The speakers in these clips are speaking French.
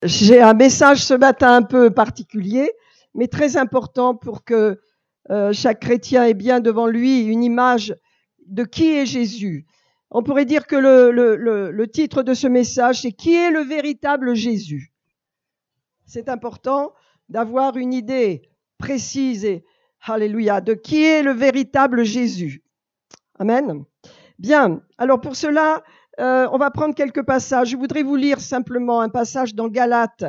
J'ai un message ce matin un peu particulier, mais très important pour que chaque chrétien ait bien devant lui une image de qui est Jésus. On pourrait dire que le titre de ce message, c'est « Qui est le véritable Jésus ?» C'est important d'avoir une idée précise et, alléluia, de qui est le véritable Jésus. Amen. Bien, alors pour cela, on va prendre quelques passages. Je voudrais vous lire simplement un passage dans Galates,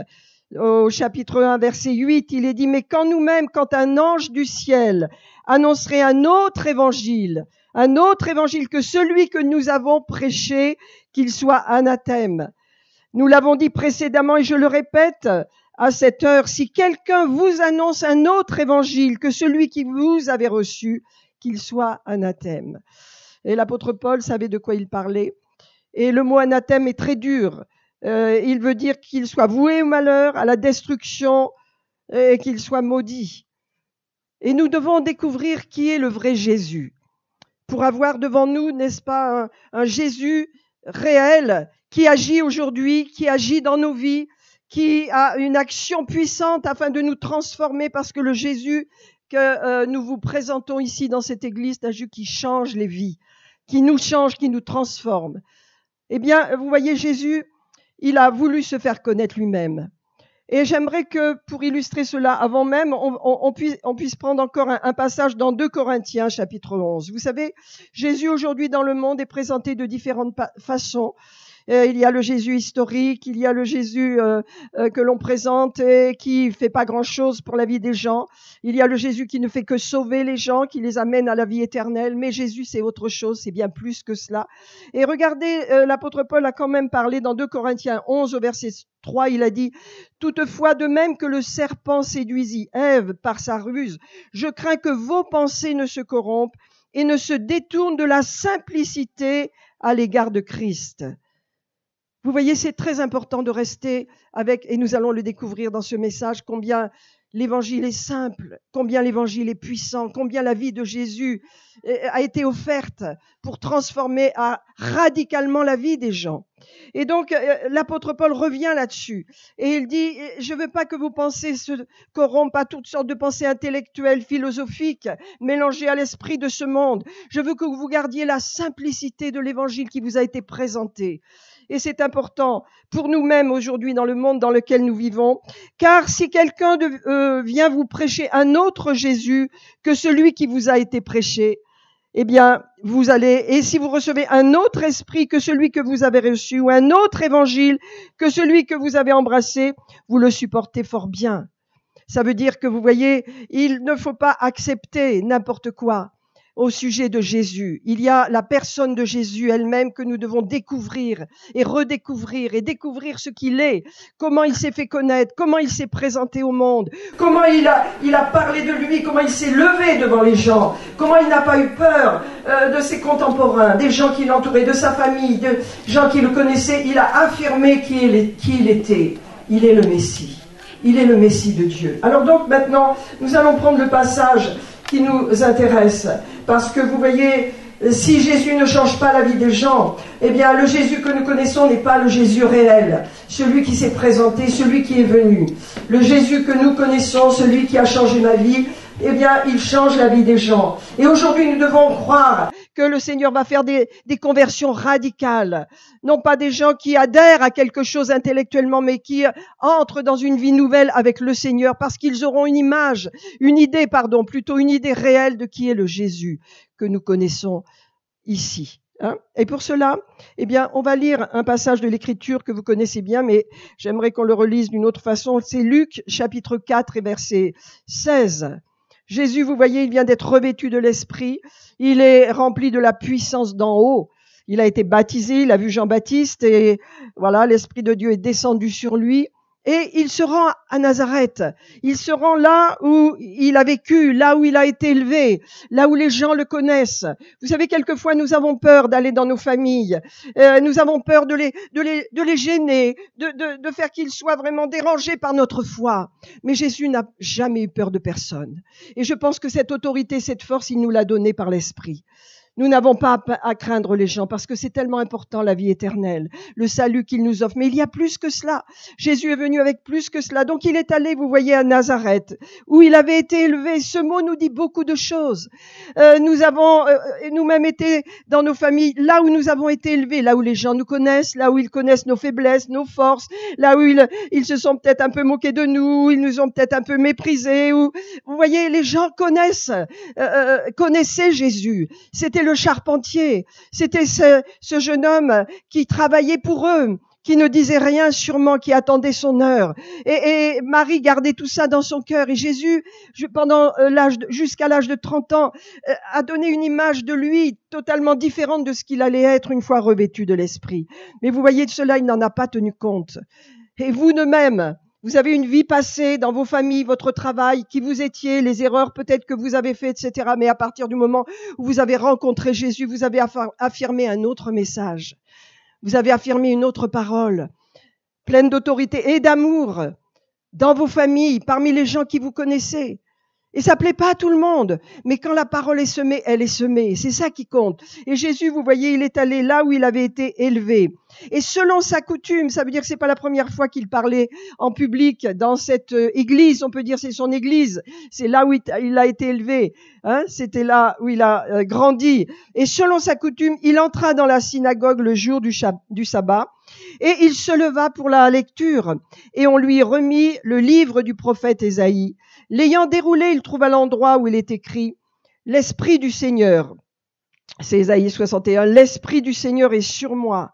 au chapitre 1, verset 8. Il est dit, « Mais quand nous-mêmes, quand un ange du ciel annoncerait un autre évangile que celui que nous avons prêché, qu'il soit anathème. » Nous l'avons dit précédemment et je le répète à cette heure, si quelqu'un vous annonce un autre évangile que celui qui vous avez reçu, qu'il soit anathème. Et l'apôtre Paul savait de quoi il parlait. Et le mot anathème est très dur. Il veut dire qu'il soit voué au malheur, à la destruction, et qu'il soit maudit. Et nous devons découvrir qui est le vrai Jésus. Pour avoir devant nous, n'est-ce pas, un Jésus réel qui agit aujourd'hui, qui agit dans nos vies, qui a une action puissante afin de nous transformer, parce que le Jésus que nous vous présentons ici dans cette église, c'est un Jésus qui change les vies, qui nous change, qui nous transforme. Eh bien, vous voyez, Jésus, il a voulu se faire connaître lui-même. Et j'aimerais que, pour illustrer cela, avant même, on puisse prendre encore un passage dans 2 Corinthiens, chapitre 11. Vous savez, Jésus, aujourd'hui, dans le monde, est présenté de différentes façons. Il y a le Jésus historique, il y a le Jésus que l'on présente et qui fait pas grand-chose pour la vie des gens. Il y a le Jésus qui ne fait que sauver les gens, qui les amène à la vie éternelle. Mais Jésus, c'est autre chose, c'est bien plus que cela. Et regardez, l'apôtre Paul a quand même parlé dans 2 Corinthiens 11 au verset 3, il a dit « Toutefois, de même que le serpent séduisit Ève par sa ruse, je crains que vos pensées ne se corrompent et ne se détournent de la simplicité à l'égard de Christ. » Vous voyez, c'est très important de rester avec, et nous allons le découvrir dans ce message, combien l'évangile est simple, combien l'évangile est puissant, combien la vie de Jésus a été offerte pour transformer radicalement la vie des gens. Et donc, l'apôtre Paul revient là-dessus. Et il dit, je veux pas que vos pensées se corrompent à toutes sortes de pensées intellectuelles, philosophiques, mélangées à l'esprit de ce monde. Je veux que vous gardiez la simplicité de l'évangile qui vous a été présenté. Et c'est important pour nous-mêmes aujourd'hui dans le monde dans lequel nous vivons, car si quelqu'un vient vous prêcher un autre Jésus que celui qui vous a été prêché, eh bien, vous allez, et si vous recevez un autre esprit que celui que vous avez reçu, ou un autre évangile que celui que vous avez embrassé, vous le supportez fort bien. Ça veut dire que vous voyez, il ne faut pas accepter n'importe quoi au sujet de Jésus. Il y a la personne de Jésus elle-même que nous devons découvrir et redécouvrir et découvrir ce qu'il est, comment il s'est fait connaître, comment il s'est présenté au monde, comment il a parlé de lui, comment il s'est levé devant les gens, comment il n'a pas eu peur de ses contemporains, des gens qui l'entouraient, de sa famille, de gens qui le connaissaient. Il a affirmé qui il était. Il est le Messie. Il est le Messie de Dieu. Alors donc maintenant, nous allons prendre le passage qui nous intéresse, parce que vous voyez, si Jésus ne change pas la vie des gens, eh bien le Jésus que nous connaissons n'est pas le Jésus réel, celui qui s'est présenté, celui qui est venu. Le Jésus que nous connaissons, celui qui a changé ma vie, eh bien il change la vie des gens. Et aujourd'hui nous devons croire que le Seigneur va faire des conversions radicales, non pas des gens qui adhèrent à quelque chose intellectuellement, mais qui entrent dans une vie nouvelle avec le Seigneur, parce qu'ils auront une idée réelle de qui est le Jésus que nous connaissons ici. Et pour cela, eh bien, on va lire un passage de l'Écriture que vous connaissez bien, mais j'aimerais qu'on le relise d'une autre façon. C'est Luc, chapitre 4 et verset 16. Jésus, vous voyez, il vient d'être revêtu de l'Esprit. Il est rempli de la puissance d'en haut. Il a été baptisé, il a vu Jean-Baptiste et voilà, l'Esprit de Dieu est descendu sur lui. Et il se rend à Nazareth. Il se rend là où il a vécu, là où il a été élevé, là où les gens le connaissent. Vous savez, quelquefois, nous avons peur d'aller dans nos familles. Nous avons peur de les gêner, de faire qu'ils soient vraiment dérangés par notre foi. Mais Jésus n'a jamais eu peur de personne. Et je pense que cette autorité, cette force, il nous l'a donnée par l'Esprit. Nous n'avons pas à craindre les gens parce que c'est tellement important la vie éternelle, le salut qu'il nous offre. Mais il y a plus que cela. Jésus est venu avec plus que cela. Donc il est allé, vous voyez, à Nazareth, où il avait été élevé. Ce mot nous dit beaucoup de choses. Nous avons nous-mêmes été dans nos familles, là où nous avons été élevés, là où les gens nous connaissent, là où ils connaissent nos faiblesses, nos forces, là où ils se sont peut-être un peu moqués de nous, ils nous ont peut-être un peu méprisés. Ou, vous voyez, les gens connaissaient Jésus. C'était le charpentier, c'était ce jeune homme qui travaillait pour eux, qui ne disait rien sûrement, qui attendait son heure. Et Marie gardait tout ça dans son cœur. Et Jésus, jusqu'à l'âge de 30 ans, a donné une image de lui totalement différente de ce qu'il allait être une fois revêtu de l'Esprit. Mais vous voyez, de cela, il n'en a pas tenu compte. Et vous de même, vous avez une vie passée dans vos familles, votre travail, qui vous étiez, les erreurs peut-être que vous avez faites, etc. Mais à partir du moment où vous avez rencontré Jésus, vous avez affirmé un autre message. Vous avez affirmé une autre parole, pleine d'autorité et d'amour, dans vos familles, parmi les gens qui vous connaissez. Et ça plaît pas à tout le monde, mais quand la parole est semée, elle est semée. C'est ça qui compte. Et Jésus, vous voyez, il est allé là où il avait été élevé. Et selon sa coutume, ça veut dire que c'est pas la première fois qu'il parlait en public dans cette église. On peut dire c'est son église. C'est là où il a été élevé. Hein, c'était là où il a grandi. Et selon sa coutume, il entra dans la synagogue le jour du sabbat. Et il se leva pour la lecture. Et on lui remit le livre du prophète Ésaïe. L'ayant déroulé, il trouva l'endroit où il est écrit « L'Esprit du Seigneur ». C'est Ésaïe 61. « L'Esprit du Seigneur est sur moi,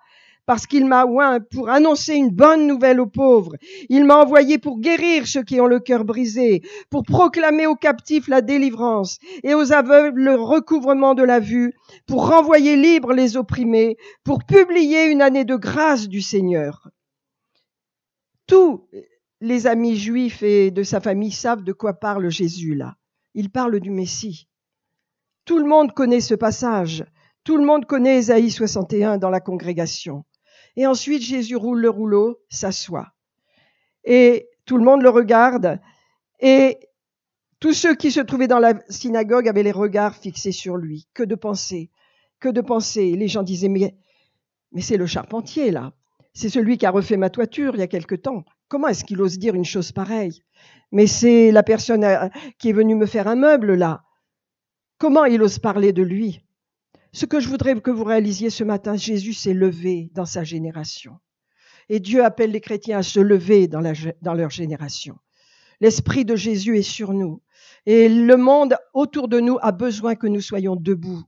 parce qu'il m'a oint pour annoncer une bonne nouvelle aux pauvres. Il m'a envoyé pour guérir ceux qui ont le cœur brisé, pour proclamer aux captifs la délivrance et aux aveugles le recouvrement de la vue, pour renvoyer libres les opprimés, pour publier une année de grâce du Seigneur. » Tous les amis juifs et de sa famille savent de quoi parle Jésus là. Il parle du Messie. Tout le monde connaît ce passage. Tout le monde connaît Ésaïe 61 dans la congrégation. Et ensuite, Jésus roule le rouleau, s'assoit. Et tout le monde le regarde. Et tous ceux qui se trouvaient dans la synagogue avaient les regards fixés sur lui. Que de pensées, que de pensées. Les gens disaient, mais c'est le charpentier là. C'est celui qui a refait ma toiture il y a quelque temps. Comment est-ce qu'il ose dire une chose pareille? Mais c'est la personne qui est venue me faire un meuble là. Comment il ose parler de lui? Ce que je voudrais que vous réalisiez ce matin, Jésus s'est levé dans sa génération. Et Dieu appelle les chrétiens à se lever dans leur génération. L'Esprit de Jésus est sur nous. Et le monde autour de nous a besoin que nous soyons debout,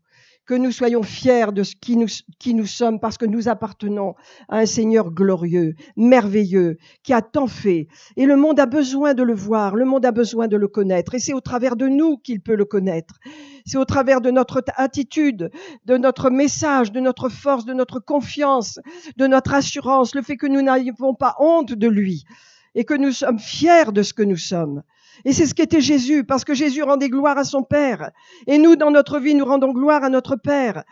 que nous soyons fiers de ce qui nous sommes, parce que nous appartenons à un Seigneur glorieux, merveilleux, qui a tant fait. Et le monde a besoin de le voir, le monde a besoin de le connaître. Et c'est au travers de nous qu'il peut le connaître. C'est au travers de notre attitude, de notre message, de notre force, de notre confiance, de notre assurance, le fait que nous n'avons pas honte de lui et que nous sommes fiers de ce que nous sommes. Et c'est ce qu'était Jésus, parce que Jésus rendait gloire à son Père. Et nous, dans notre vie, nous rendons gloire à notre Père.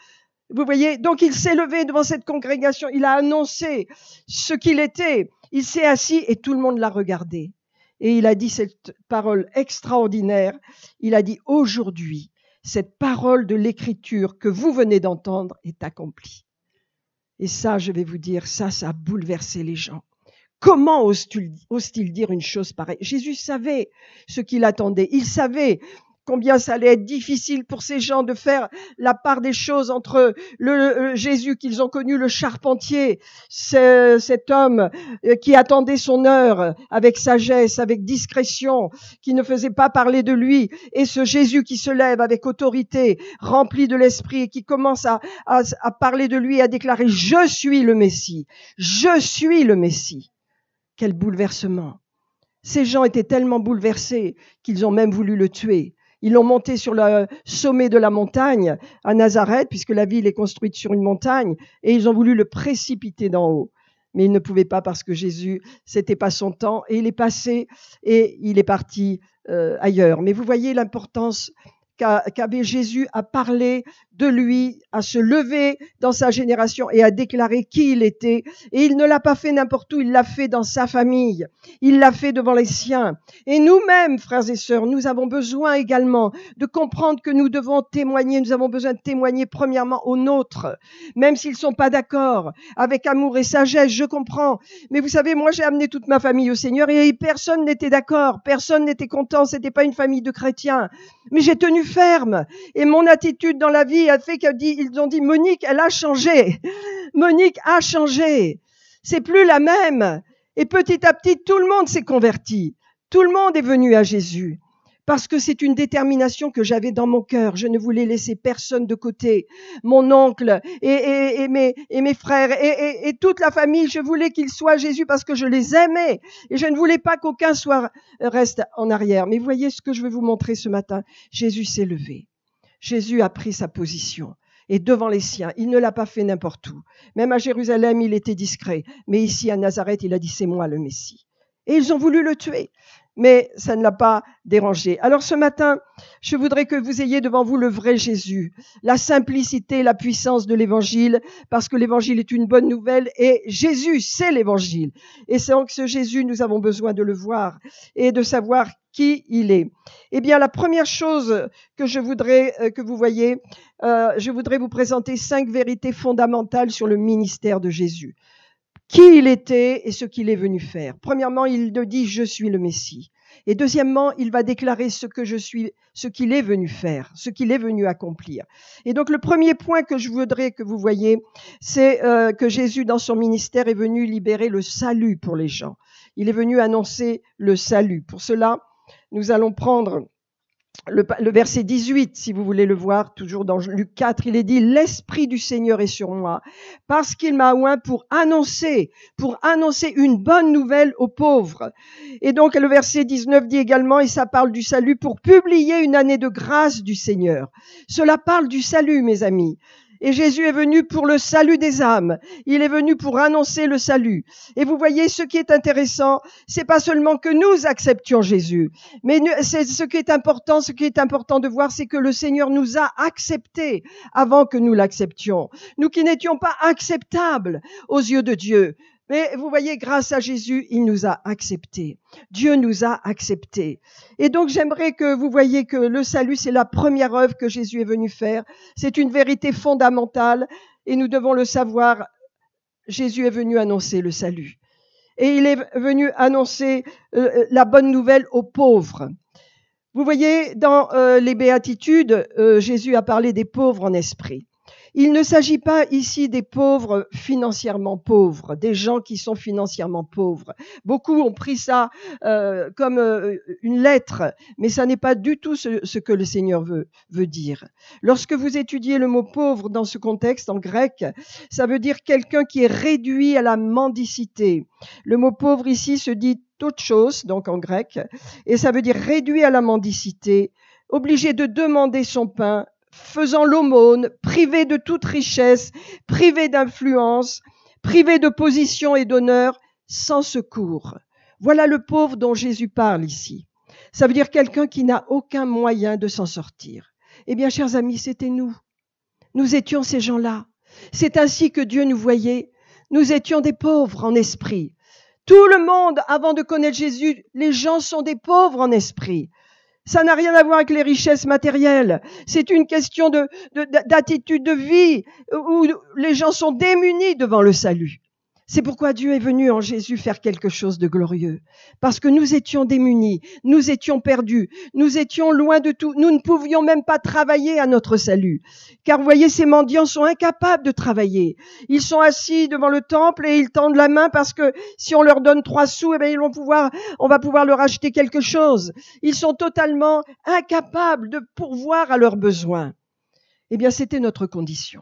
Vous voyez, donc il s'est levé devant cette congrégation, il a annoncé ce qu'il était. Il s'est assis et tout le monde l'a regardé. Et il a dit cette parole extraordinaire. Il a dit, aujourd'hui, cette parole de l'Écriture que vous venez d'entendre est accomplie. Et ça, je vais vous dire, ça a bouleversé les gens. Comment ose-t-il dire une chose pareille? Jésus savait ce qu'il attendait. Il savait combien ça allait être difficile pour ces gens de faire la part des choses entre le Jésus qu'ils ont connu, le charpentier, cet homme qui attendait son heure avec sagesse, avec discrétion, qui ne faisait pas parler de lui, et ce Jésus qui se lève avec autorité, rempli de l'Esprit, et qui commence à parler de lui, à déclarer « Je suis le Messie, je suis le Messie ». Quel bouleversement! Ces gens étaient tellement bouleversés qu'ils ont même voulu le tuer. Ils l'ont monté sur le sommet de la montagne à Nazareth, puisque la ville est construite sur une montagne, et ils ont voulu le précipiter d'en haut. Mais ils ne pouvaient pas parce que Jésus, c'était pas son temps, et il est passé et il est parti ailleurs. Mais vous voyez l'importance qu'avait Jésus à parler de lui, à se lever dans sa génération et à déclarer qui il était. Et il ne l'a pas fait n'importe où, il l'a fait dans sa famille, il l'a fait devant les siens. Et nous-mêmes, frères et sœurs, nous avons besoin également de comprendre que nous devons témoigner, nous avons besoin de témoigner premièrement aux nôtres, même s'ils ne sont pas d'accord, avec amour et sagesse, je comprends. Mais vous savez, moi j'ai amené toute ma famille au Seigneur et personne n'était d'accord, personne n'était content, c'était pas une famille de chrétiens. Mais j'ai tenu ferme et mon attitude dans la vie a fait qu'ils ont dit Monique, elle a changé. Monique a changé. C'est plus la même. Et petit à petit, tout le monde s'est converti. Tout le monde est venu à Jésus. Parce que c'est une détermination que j'avais dans mon cœur. Je ne voulais laisser personne de côté. Mon oncle et mes frères et toute la famille, je voulais qu'ils soient Jésus parce que je les aimais. Et je ne voulais pas qu'aucun reste en arrière. Mais voyez ce que je vais vous montrer ce matin. Jésus s'est levé. Jésus a pris sa position. Et devant les siens, il ne l'a pas fait n'importe où. Même à Jérusalem, il était discret. Mais ici, à Nazareth, il a dit, c'est moi le Messie. Et ils ont voulu le tuer. Mais ça ne l'a pas dérangé. Alors ce matin, je voudrais que vous ayez devant vous le vrai Jésus, la simplicité, la puissance de l'évangile, parce que l'évangile est une bonne nouvelle et Jésus, c'est l'évangile. Et c'est donc ce Jésus, nous avons besoin de le voir et de savoir qui il est. Eh bien, la première chose que je voudrais que vous voyez, je voudrais vous présenter 5 vérités fondamentales sur le ministère de Jésus. Qui il était et ce qu'il est venu faire. Premièrement, il dit « Je suis le Messie ». Et deuxièmement, il va déclarer ce qu'il est venu faire, ce qu'il est venu accomplir. Et donc, le premier point que je voudrais que vous voyez, c'est que Jésus, dans son ministère, est venu libérer le salut pour les gens. Il est venu annoncer le salut. Pour cela, nous allons prendre le verset 18, si vous voulez le voir, toujours dans Luc 4, il est dit « L'Esprit du Seigneur est sur moi, parce qu'il m'a oint pour annoncer une bonne nouvelle aux pauvres. » Et donc le verset 19 dit également, et ça parle du salut, pour publier une année de grâce du Seigneur. Cela parle du salut, mes amis. Et Jésus est venu pour le salut des âmes. Il est venu pour annoncer le salut. Et vous voyez, ce qui est intéressant, c'est pas seulement que nous acceptions Jésus, mais c'est ce qui est important de voir, c'est que le Seigneur nous a acceptés avant que nous l'acceptions. Nous qui n'étions pas acceptables aux yeux de Dieu. Mais vous voyez, grâce à Jésus, il nous a acceptés. Dieu nous a acceptés. Et donc, j'aimerais que vous voyez que le salut, c'est la première œuvre que Jésus est venu faire. C'est une vérité fondamentale et nous devons le savoir. Jésus est venu annoncer le salut. Et il est venu annoncer la bonne nouvelle aux pauvres. Vous voyez, dans les béatitudes, Jésus a parlé des pauvres en esprit. Il ne s'agit pas ici des pauvres financièrement pauvres, des gens qui sont financièrement pauvres. Beaucoup ont pris ça comme une lettre, mais ça n'est pas du tout ce que le Seigneur veut dire. Lorsque vous étudiez le mot pauvre dans ce contexte en grec, ça veut dire quelqu'un qui est réduit à la mendicité. Le mot pauvre ici se dit toute chose, donc en grec, et ça veut dire réduit à la mendicité, obligé de demander son pain, faisant l'aumône, privé de toute richesse, privé d'influence, privé de position et d'honneur, sans secours. Voilà le pauvre dont Jésus parle ici. Ça veut dire quelqu'un qui n'a aucun moyen de s'en sortir. Eh bien, chers amis, c'était nous. Nous étions ces gens-là. C'est ainsi que Dieu nous voyait. Nous étions des pauvres en esprit. Tout le monde, avant de connaître Jésus, les gens sont des pauvres en esprit. Ça n'a rien à voir avec les richesses matérielles. C'est une question d'attitude de vie où les gens sont démunis devant le salut. C'est pourquoi Dieu est venu en Jésus faire quelque chose de glorieux. Parce que nous étions démunis, nous étions perdus, nous étions loin de tout. Nous ne pouvions même pas travailler à notre salut. Car vous voyez, ces mendiants sont incapables de travailler. Ils sont assis devant le temple et ils tendent la main parce que si on leur donne 3 sous, eh bien on va pouvoir leur acheter quelque chose. Ils sont totalement incapables de pourvoir à leurs besoins. Eh bien, c'était notre condition.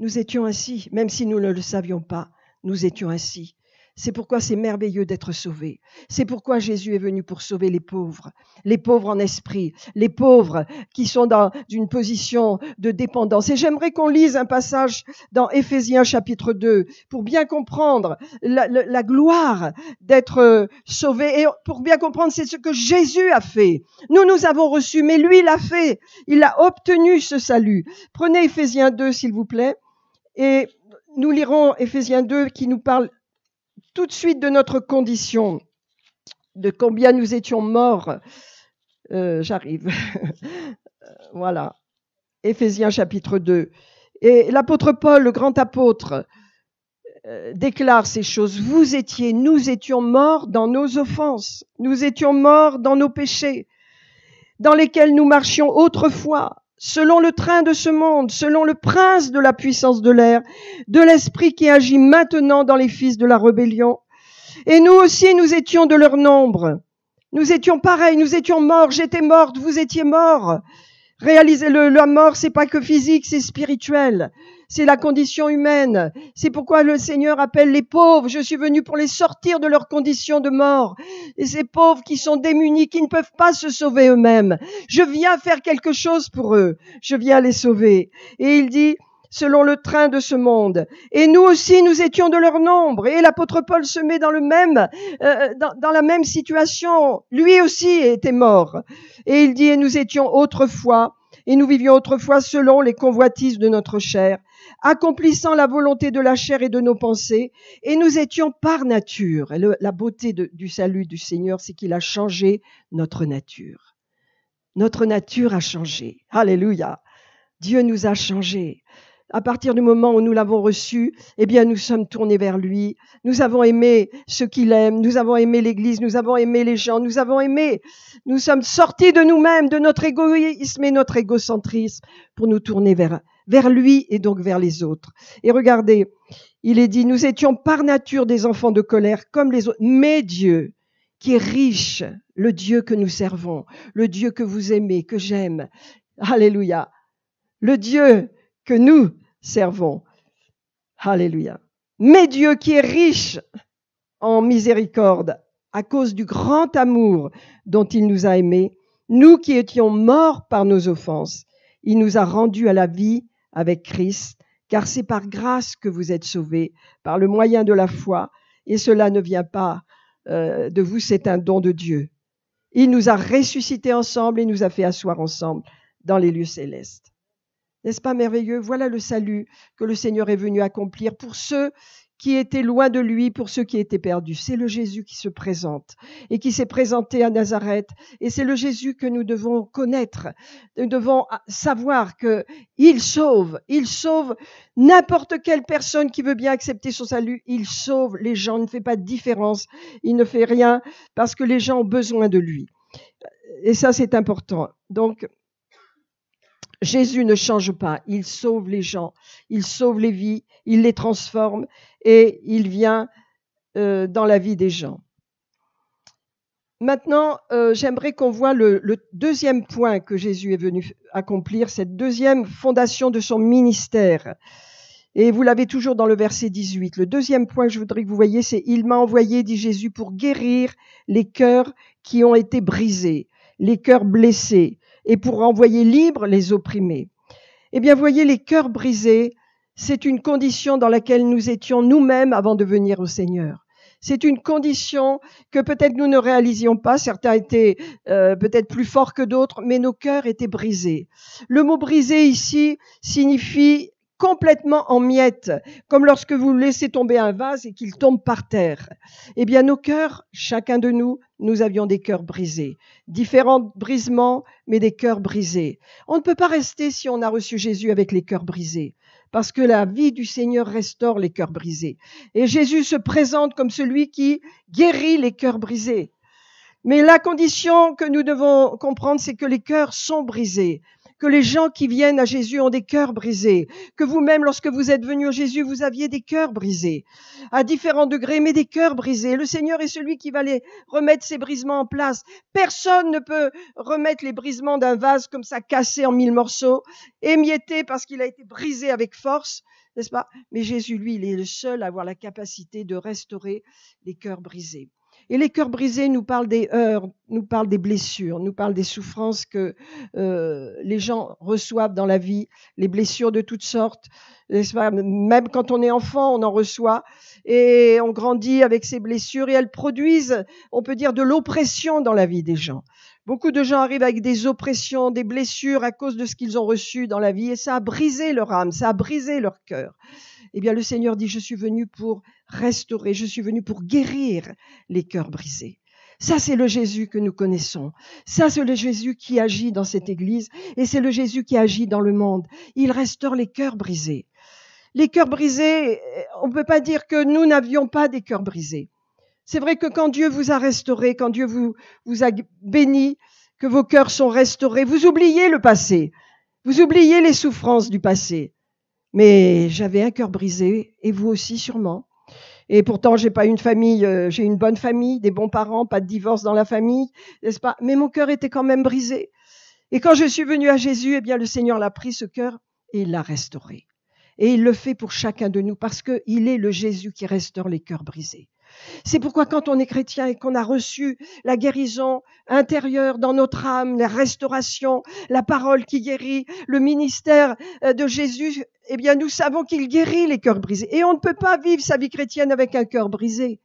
Nous étions ainsi, même si nous ne le savions pas, nous étions ainsi. C'est pourquoi c'est merveilleux d'être sauvé. C'est pourquoi Jésus est venu pour sauver les pauvres en esprit, les pauvres qui sont dans une position de dépendance. Et j'aimerais qu'on lise un passage dans Éphésiens chapitre 2 pour bien comprendre la gloire d'être sauvé et pour bien comprendre c'est ce que Jésus a fait. Nous avons reçu, mais lui l'a fait. Il a obtenu ce salut. Prenez Éphésiens 2 s'il vous plaît et nous lirons Éphésiens 2 qui nous parle tout de suite de notre condition, de combien nous étions morts. J'arrive. Voilà. Éphésiens chapitre 2. Et l'apôtre Paul, le grand apôtre, déclare ces choses. Nous étions morts dans nos offenses. Nous étions morts dans nos péchés, dans lesquels nous marchions autrefois, selon le train de ce monde, selon le prince de la puissance de l'air, de l'esprit qui agit maintenant dans les fils de la rébellion. Et nous aussi, nous étions de leur nombre. Nous étions pareils, nous étions morts, j'étais morte, vous étiez morts. Réalisez-le, la mort, c'est pas que physique, c'est spirituel. C'est la condition humaine. C'est pourquoi le Seigneur appelle les pauvres. Je suis venu pour les sortir de leur condition de mort. Et ces pauvres qui sont démunis, qui ne peuvent pas se sauver eux-mêmes. Je viens faire quelque chose pour eux. Je viens les sauver. Et il dit, selon le train de ce monde. Et nous aussi, nous étions de leur nombre. Et l'apôtre Paul se met dans dans la même situation. Lui aussi était mort. Et il dit, et nous étions autrefois, et nous vivions autrefois selon les convoitises de notre chair, accomplissant la volonté de la chair et de nos pensées, et nous étions par nature. Et la beauté du salut du Seigneur, c'est qu'il a changé notre nature. Notre nature a changé. Alléluia. Dieu nous a changés. À partir du moment où nous l'avons reçu, eh bien, nous sommes tournés vers lui. Nous avons aimé ce qu'il aime. Nous avons aimé l'Église. Nous avons aimé les gens. Nous sommes sortis de nous-mêmes, de notre égoïsme et notre égocentrisme pour nous tourner vers lui et donc vers les autres. Et regardez, il est dit, nous étions par nature des enfants de colère comme les autres. Mais Dieu, qui est riche, le Dieu que nous servons, le Dieu que vous aimez, que j'aime. Alléluia. Le Dieu que nous servons. Alléluia. Mais Dieu qui est riche en miséricorde, à cause du grand amour dont il nous a aimés, nous qui étions morts par nos offenses, il nous a rendus à la vie avec Christ, car c'est par grâce que vous êtes sauvés, par le moyen de la foi, et cela ne vient pas de vous, c'est un don de Dieu. Il nous a ressuscités ensemble et nous a fait asseoir ensemble dans les lieux célestes. N'est-ce pas merveilleux? Voilà le salut que le Seigneur est venu accomplir pour ceux qui étaient loin de lui, pour ceux qui étaient perdus. C'est le Jésus qui se présente et qui s'est présenté à Nazareth. Et c'est le Jésus que nous devons connaître. Nous devons savoir qu'il sauve n'importe quelle personne qui veut bien accepter son salut. Il sauve les gens, il ne fait pas de différence. Il ne fait rien parce que les gens ont besoin de lui. Et ça, c'est important. Donc, Jésus ne change pas, il sauve les gens, il sauve les vies, il les transforme et il vient dans la vie des gens. Maintenant, j'aimerais qu'on voit le deuxième point que Jésus est venu accomplir, cette deuxième fondation de son ministère. Et vous l'avez toujours dans le verset 18. Le deuxième point que je voudrais que vous voyez, c'est « Il m'a envoyé, dit Jésus, pour guérir les cœurs qui ont été brisés, les cœurs blessés, et pour envoyer libres les opprimés. » Eh bien, voyez, les cœurs brisés, c'est une condition dans laquelle nous étions nous-mêmes avant de venir au Seigneur. C'est une condition que peut-être nous ne réalisions pas. Certains étaient peut-être plus forts que d'autres, mais nos cœurs étaient brisés. Le mot brisé ici signifie complètement en miettes, comme lorsque vous laissez tomber un vase et qu'il tombe par terre. Eh bien, nos cœurs, chacun de nous, nous avions des cœurs brisés. Différents brisements, mais des cœurs brisés. On ne peut pas rester, si on a reçu Jésus, avec les cœurs brisés, parce que la vie du Seigneur restaure les cœurs brisés. Et Jésus se présente comme celui qui guérit les cœurs brisés. Mais la condition que nous devons comprendre, c'est que les cœurs sont brisés, que les gens qui viennent à Jésus ont des cœurs brisés, que vous-même, lorsque vous êtes venus à Jésus, vous aviez des cœurs brisés, à différents degrés, mais des cœurs brisés. Le Seigneur est celui qui va les remettre ces brisements en place. Personne ne peut remettre les brisements d'un vase comme ça, cassé en 1000 morceaux, émietté parce qu'il a été brisé avec force. n'est-ce pas? Mais Jésus, lui, il est le seul à avoir la capacité de restaurer les cœurs brisés. Et les cœurs brisés nous parlent des heurts, nous parlent des blessures, nous parlent des souffrances que les gens reçoivent dans la vie, les blessures de toutes sortes. N'est-ce pas? Même quand on est enfant, on en reçoit et on grandit avec ces blessures et elles produisent, on peut dire, de l'oppression dans la vie des gens. Beaucoup de gens arrivent avec des oppressions, des blessures à cause de ce qu'ils ont reçu dans la vie et ça a brisé leur âme, ça a brisé leur cœur. Eh bien, le Seigneur dit, je suis venu pour restaurer, je suis venu pour guérir les cœurs brisés. Ça, c'est le Jésus que nous connaissons. Ça, c'est le Jésus qui agit dans cette église et c'est le Jésus qui agit dans le monde. Il restaure les cœurs brisés. Les cœurs brisés, on ne peut pas dire que nous n'avions pas des cœurs brisés. C'est vrai que quand Dieu vous a restauré, quand Dieu vous a béni, que vos cœurs sont restaurés, vous oubliez le passé. Vous oubliez les souffrances du passé. Mais j'avais un cœur brisé, et vous aussi sûrement. Et pourtant, j'ai pas une famille, j'ai une bonne famille, des bons parents, pas de divorce dans la famille, n'est-ce pas? Mais mon cœur était quand même brisé. Et quand je suis venue à Jésus, eh bien, le Seigneur l'a pris ce cœur et il l'a restauré. Et il le fait pour chacun de nous parce que il est le Jésus qui restaure les cœurs brisés. C'est pourquoi quand on est chrétien et qu'on a reçu la guérison intérieure dans notre âme, la restauration, la parole qui guérit, le ministère de Jésus, eh bien nous savons qu'il guérit les cœurs brisés. Et on ne peut pas vivre sa vie chrétienne avec un cœur brisé.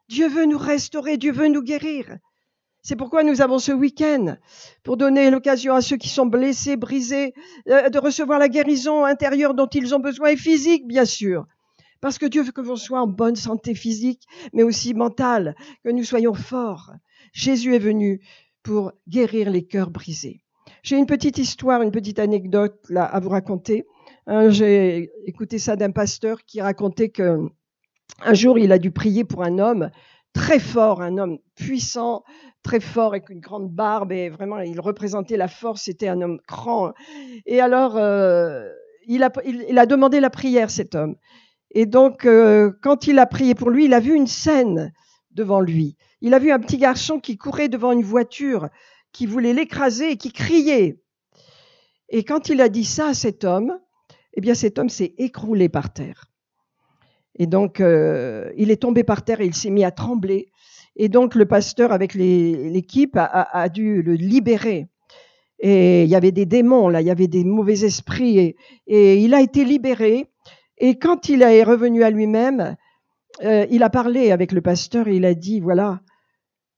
Dieu veut nous restaurer, Dieu veut nous guérir. C'est pourquoi nous avons ce week-end, pour donner l'occasion à ceux qui sont blessés, brisés, de recevoir la guérison intérieure dont ils ont besoin, et physique bien sûr. Parce que Dieu veut que l'on soit en bonne santé physique, mais aussi mentale, que nous soyons forts. Jésus est venu pour guérir les cœurs brisés. J'ai une petite histoire, une petite anecdote là à vous raconter. J'ai écouté ça d'un pasteur qui racontait que un jour il a dû prier pour un homme très fort, un homme puissant, très fort avec une grande barbe et vraiment il représentait la force, c'était un homme grand. Et alors il a demandé la prière cet homme. Et donc, quand il a prié pour lui, il a vu une scène devant lui. Il a vu un petit garçon qui courait devant une voiture, qui voulait l'écraser et qui criait. Et quand il a dit ça à cet homme, eh bien cet homme s'est écroulé par terre. Et donc, il est tombé par terre et il s'est mis à trembler. Et donc, le pasteur, avec l'équipe, a dû le libérer. Et il y avait des démons, là, il y avait des mauvais esprits. Et il a été libéré. Et quand il est revenu à lui-même, il a parlé avec le pasteur et il a dit, voilà,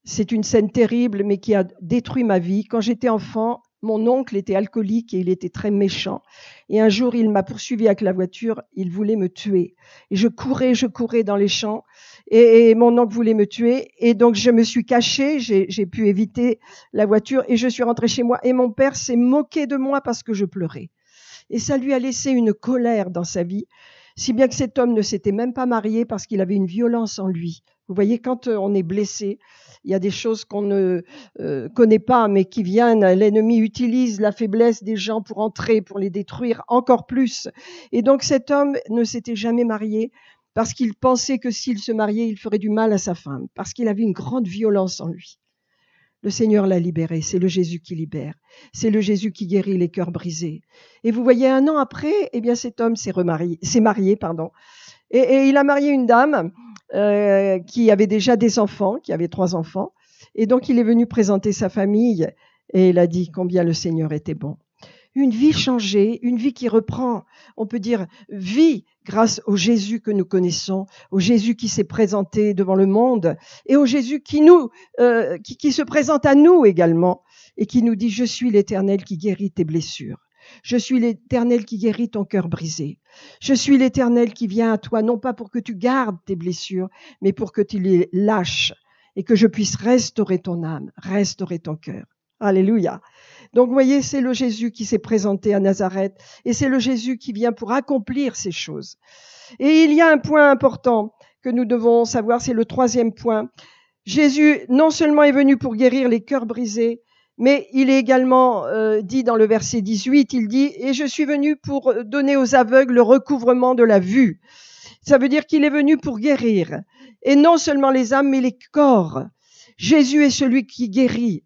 c'est une scène terrible, mais qui a détruit ma vie. Quand j'étais enfant, mon oncle était alcoolique et il était très méchant. Et un jour, il m'a poursuivi avec la voiture, il voulait me tuer. Et je courais dans les champs et mon oncle voulait me tuer. Et donc, je me suis cachée, j'ai pu éviter la voiture et je suis rentrée chez moi. Et mon père s'est moqué de moi parce que je pleurais. Et ça lui a laissé une colère dans sa vie, si bien que cet homme ne s'était même pas marié parce qu'il avait une violence en lui. Vous voyez, quand on est blessé, il y a des choses qu'on ne connaît pas, mais qui viennent. L'ennemi utilise la faiblesse des gens pour entrer, pour les détruire encore plus. Et donc cet homme ne s'était jamais marié parce qu'il pensait que s'il se mariait, il ferait du mal à sa femme, parce qu'il avait une grande violence en lui. Le Seigneur l'a libéré, c'est le Jésus qui libère, c'est le Jésus qui guérit les cœurs brisés. Et vous voyez, 1 an après, eh bien cet homme s'est marié, et il a marié une dame qui avait déjà des enfants, qui avait 3 enfants, et donc il est venu présenter sa famille et il a dit combien le Seigneur était bon. Une vie changée, une vie qui reprend, on peut dire, vie grâce au Jésus que nous connaissons, au Jésus qui s'est présenté devant le monde et au Jésus qui se présente à nous également et qui nous dit « Je suis l'Éternel qui guérit tes blessures. Je suis l'Éternel qui guérit ton cœur brisé. Je suis l'Éternel qui vient à toi, non pas pour que tu gardes tes blessures, mais pour que tu les lâches et que je puisse restaurer ton âme, restaurer ton cœur. » Alléluia. Donc, vous voyez, c'est le Jésus qui s'est présenté à Nazareth et c'est le Jésus qui vient pour accomplir ces choses. Et il y a un point important que nous devons savoir, c'est le 3e point. Jésus, non seulement est venu pour guérir les cœurs brisés, mais il est également dit dans le verset 18, il dit « Et je suis venu pour donner aux aveugles le recouvrement de la vue ». Ça veut dire qu'il est venu pour guérir. Et non seulement les âmes, mais les corps. Jésus est celui qui guérit.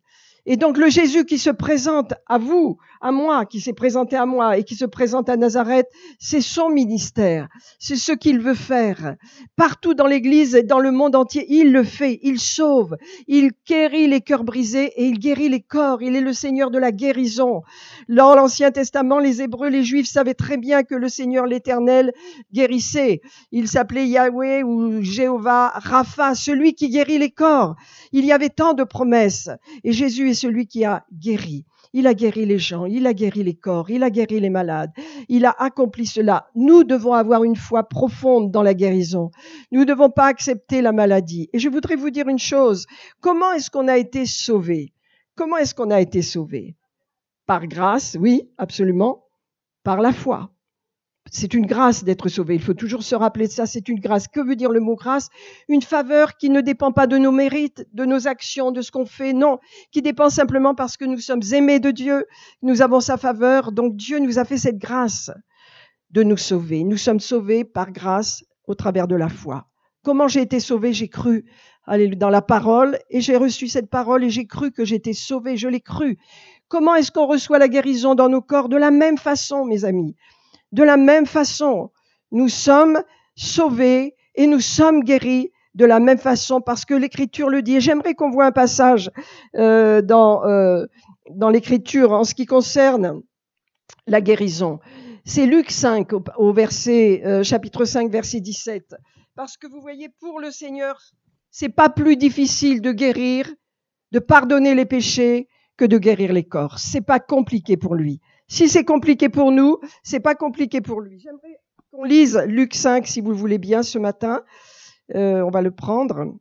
Et donc le Jésus qui se présente à vous, à moi, qui s'est présenté à moi et qui se présente à Nazareth, c'est son ministère. C'est ce qu'il veut faire. Partout dans l'Église et dans le monde entier, il le fait. Il sauve. Il guérit les cœurs brisés et il guérit les corps. Il est le Seigneur de la guérison. Dans l'Ancien Testament, les Hébreux, les Juifs savaient très bien que le Seigneur l'Éternel guérissait. Il s'appelait Yahweh ou Jéhovah Rapha, celui qui guérit les corps. Il y avait tant de promesses et Jésus est celui qui a guéri. Il a guéri les gens, il a guéri les corps, il a guéri les malades. Il a accompli cela. Nous devons avoir une foi profonde dans la guérison. Nous ne devons pas accepter la maladie. Et je voudrais vous dire une chose. Comment est-ce qu'on a été sauvé? Comment est-ce qu'on a été sauvé? Par grâce, oui, absolument. Par la foi. C'est une grâce d'être sauvé. Il faut toujours se rappeler de ça. C'est une grâce. Que veut dire le mot grâce? Une faveur qui ne dépend pas de nos mérites, de nos actions, de ce qu'on fait. Non, qui dépend simplement parce que nous sommes aimés de Dieu. Nous avons sa faveur. Donc Dieu nous a fait cette grâce de nous sauver. Nous sommes sauvés par grâce au travers de la foi. Comment j'ai été sauvé? J'ai cru dans la parole et j'ai reçu cette parole et j'ai cru que j'étais sauvé. Je l'ai cru. Comment est-ce qu'on reçoit la guérison dans nos corps? De la même façon, mes amis. De la même façon, nous sommes sauvés et nous sommes guéris de la même façon parce que l'Écriture le dit. Et j'aimerais qu'on voit un passage dans l'Écriture en ce qui concerne la guérison. C'est Luc 5 au verset chapitre 5 verset 17. Parce que vous voyez, pour le Seigneur, c'est pas plus difficile de guérir, de pardonner les péchés que de guérir les corps. C'est pas compliqué pour lui. Si c'est compliqué pour nous, c'est pas compliqué pour lui. J'aimerais qu'on lise Luc 5, si vous le voulez bien, ce matin. On va le prendre.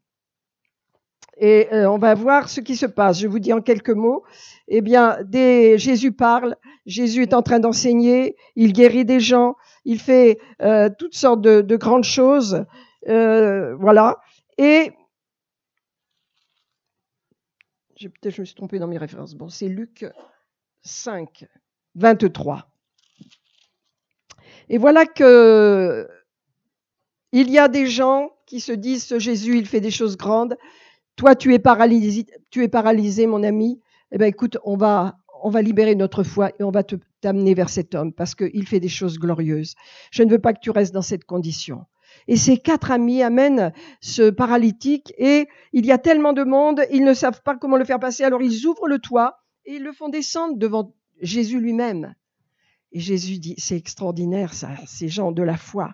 Et on va voir ce qui se passe. Je vous dis en quelques mots. Eh bien, Jésus parle. Jésus est en train d'enseigner. Il guérit des gens. Il fait toutes sortes de grandes choses. Voilà. Et peut-être je me suis trompée dans mes références. Bon, c'est Luc 5. 23. Et voilà que il y a des gens qui se disent, ce Jésus, il fait des choses grandes. Toi, tu es paralysé, mon ami. Eh bien, écoute, on va libérer notre foi et on va t'amener vers cet homme parce qu'il fait des choses glorieuses. Je ne veux pas que tu restes dans cette condition. Et ces 4 amis amènent ce paralytique et il y a tellement de monde, ils ne savent pas comment le faire passer. Alors, ils ouvrent le toit et ils le font descendre devant Jésus lui-même. Et Jésus dit, c'est extraordinaire ça, ces gens de la foi.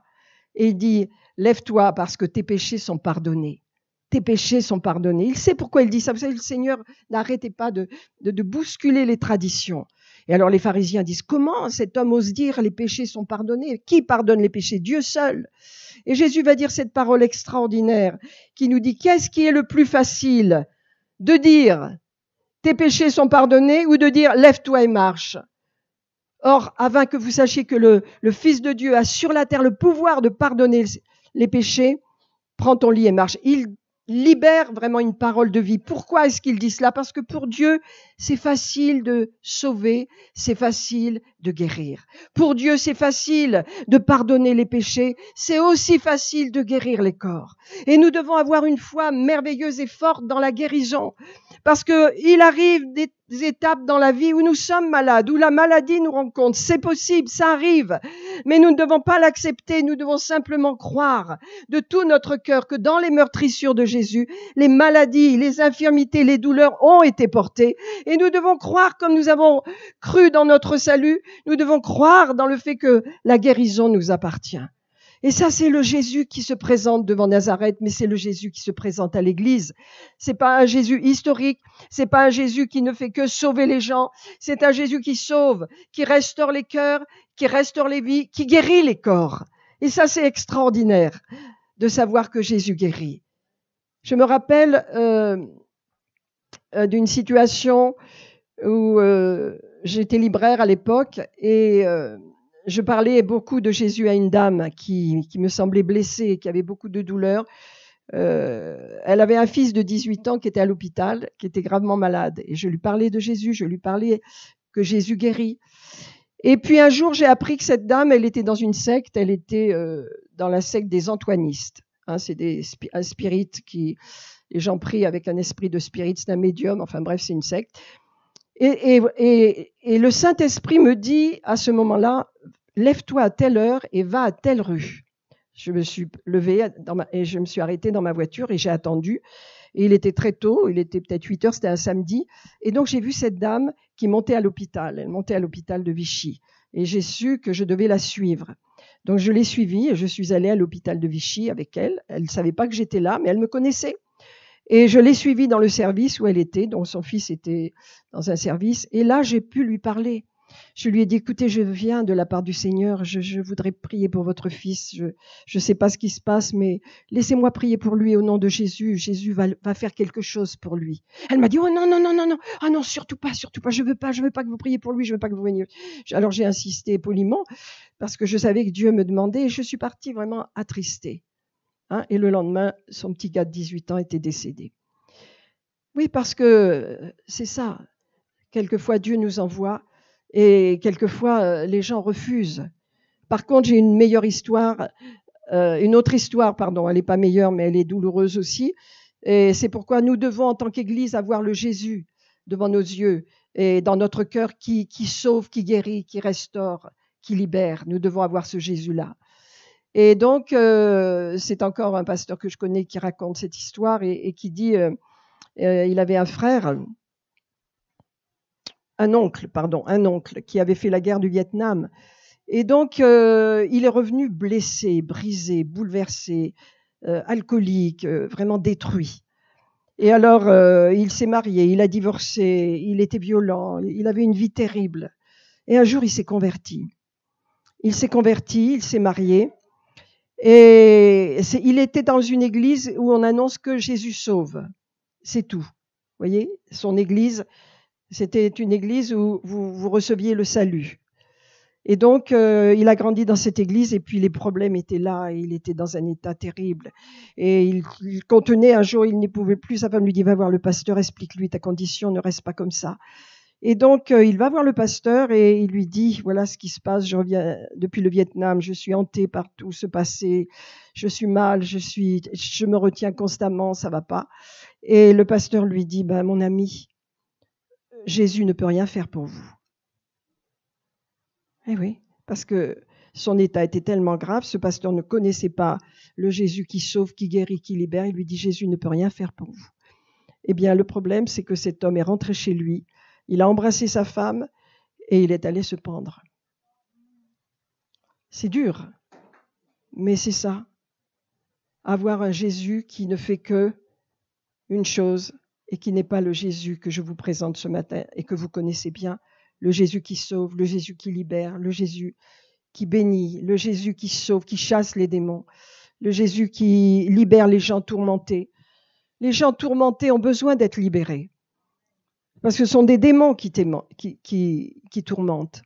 Et il dit, lève-toi parce que tes péchés sont pardonnés. Tes péchés sont pardonnés. Il sait pourquoi il dit ça. Vous savez, le Seigneur n'arrêtait pas de bousculer les traditions. Et alors les pharisiens disent, comment cet homme ose dire les péchés sont pardonnés? Qui pardonne les péchés? Dieu seul. Et Jésus va dire cette parole extraordinaire qui nous dit, qu'est-ce qui est le plus facile de dire tes péchés sont pardonnés ou de dire lève-toi et marche. Or, afin que vous sachiez que le Fils de Dieu a sur la terre le pouvoir de pardonner les péchés, prends ton lit et marche. Il libère vraiment une parole de vie. Pourquoi est-ce qu'il dit cela? Parce que pour Dieu, c'est facile de sauver, c'est facile de guérir. Pour Dieu, c'est facile de pardonner les péchés, c'est aussi facile de guérir les corps. Et nous devons avoir une foi merveilleuse et forte dans la guérison. Parce que il arrive des étapes dans la vie où nous sommes malades, où la maladie nous rencontre. C'est possible, ça arrive. Mais nous ne devons pas l'accepter, nous devons simplement croire de tout notre cœur que dans les meurtrissures de Jésus, les maladies, les infirmités, les douleurs ont été portées. Et nous devons croire, comme nous avons cru dans notre salut, nous devons croire dans le fait que la guérison nous appartient. Et ça, c'est le Jésus qui se présente devant Nazareth, mais c'est le Jésus qui se présente à l'Église. C'est pas un Jésus historique, c'est pas un Jésus qui ne fait que sauver les gens, c'est un Jésus qui sauve, qui restaure les cœurs, qui restaure les vies, qui guérit les corps. Et ça, c'est extraordinaire de savoir que Jésus guérit. Je me rappelle d'une situation où j'étais libraire à l'époque et je parlais beaucoup de Jésus à une dame qui me semblait blessée, qui avait beaucoup de douleurs. Elle avait un fils de 18 ans qui était à l'hôpital, qui était gravement malade. Et je lui parlais de Jésus, je lui parlais que Jésus guérit. Et puis un jour, j'ai appris que cette dame, elle était dans une secte, elle était dans la secte des Antoinistes. Hein, c'est un spirit qui... Les gens prient avec un esprit de spirit, c'est un médium, enfin bref, c'est une secte. Et le Saint-Esprit me dit à ce moment-là, lève-toi à telle heure et va à telle rue. Je me suis levée et je me suis arrêtée dans ma voiture et j'ai attendu. Et il était très tôt, il était peut-être 8 heures, c'était un samedi. Et donc j'ai vu cette dame qui montait à l'hôpital. Elle montait à l'hôpital de Vichy. Et j'ai su que je devais la suivre. Donc je l'ai suivie et je suis allée à l'hôpital de Vichy avec elle. Elle ne savait pas que j'étais là, mais elle me connaissait. Et je l'ai suivie dans le service où elle était, donc son fils était dans un service. Et là, j'ai pu lui parler. Je lui ai dit, écoutez, je viens de la part du Seigneur, je voudrais prier pour votre fils. Je ne sais pas ce qui se passe, mais laissez-moi prier pour lui au nom de Jésus. Jésus va faire quelque chose pour lui. Elle m'a dit, oh non, non, non, non, non, ah non, surtout pas, je veux pas que vous priez pour lui, je veux pas que vous veniez. Alors j'ai insisté poliment parce que je savais que Dieu me demandait et je suis partie vraiment attristée. Hein, et le lendemain, son petit gars de 18 ans était décédé. Oui, parce que c'est ça. Quelquefois, Dieu nous envoie et quelquefois, les gens refusent. Par contre, j'ai une autre histoire, pardon, elle n'est pas meilleure, mais elle est douloureuse aussi. Et c'est pourquoi nous devons, en tant qu'Église, avoir le Jésus devant nos yeux et dans notre cœur qui sauve, qui guérit, qui restaure, qui libère. Nous devons avoir ce Jésus-là. Et donc, c'est encore un pasteur que je connais qui raconte cette histoire et qui dit, il avait un oncle qui avait fait la guerre du Vietnam. Et donc, il est revenu blessé, brisé, bouleversé, alcoolique, vraiment détruit. Et alors, il s'est marié, il a divorcé, il était violent, il avait une vie terrible. Et un jour, il s'est converti. Il s'est marié. Et il était dans une église où on annonce que Jésus sauve. C'est tout. Vous voyez, son église, c'était une église où vous receviez le salut. Et donc, il a grandi dans cette église et puis les problèmes étaient là. Et il était dans un état terrible. Et il contenait, un jour, il n'y pouvait plus. Sa femme lui dit, va voir le pasteur, explique-lui ta condition, ne reste pas comme ça. Et donc, il va voir le pasteur et il lui dit, voilà ce qui se passe, je reviens depuis le Vietnam, je suis hanté par tout ce passé, je suis mal, je me retiens constamment, ça va pas. Et le pasteur lui dit, ben, mon ami, Jésus ne peut rien faire pour vous. Eh oui, parce que son état était tellement grave, ce pasteur ne connaissait pas le Jésus qui sauve, qui guérit, qui libère. Il lui dit, Jésus ne peut rien faire pour vous. Eh bien, le problème, c'est que cet homme est rentré chez lui. Il a embrassé sa femme et il est allé se pendre. C'est dur, mais c'est ça. Avoir un Jésus qui ne fait que une chose et qui n'est pas le Jésus que je vous présente ce matin et que vous connaissez bien, le Jésus qui sauve, le Jésus qui libère, le Jésus qui bénit, le Jésus qui sauve, qui chasse les démons, le Jésus qui libère les gens tourmentés. Les gens tourmentés ont besoin d'être libérés. Parce que ce sont des démons qui tourmentent.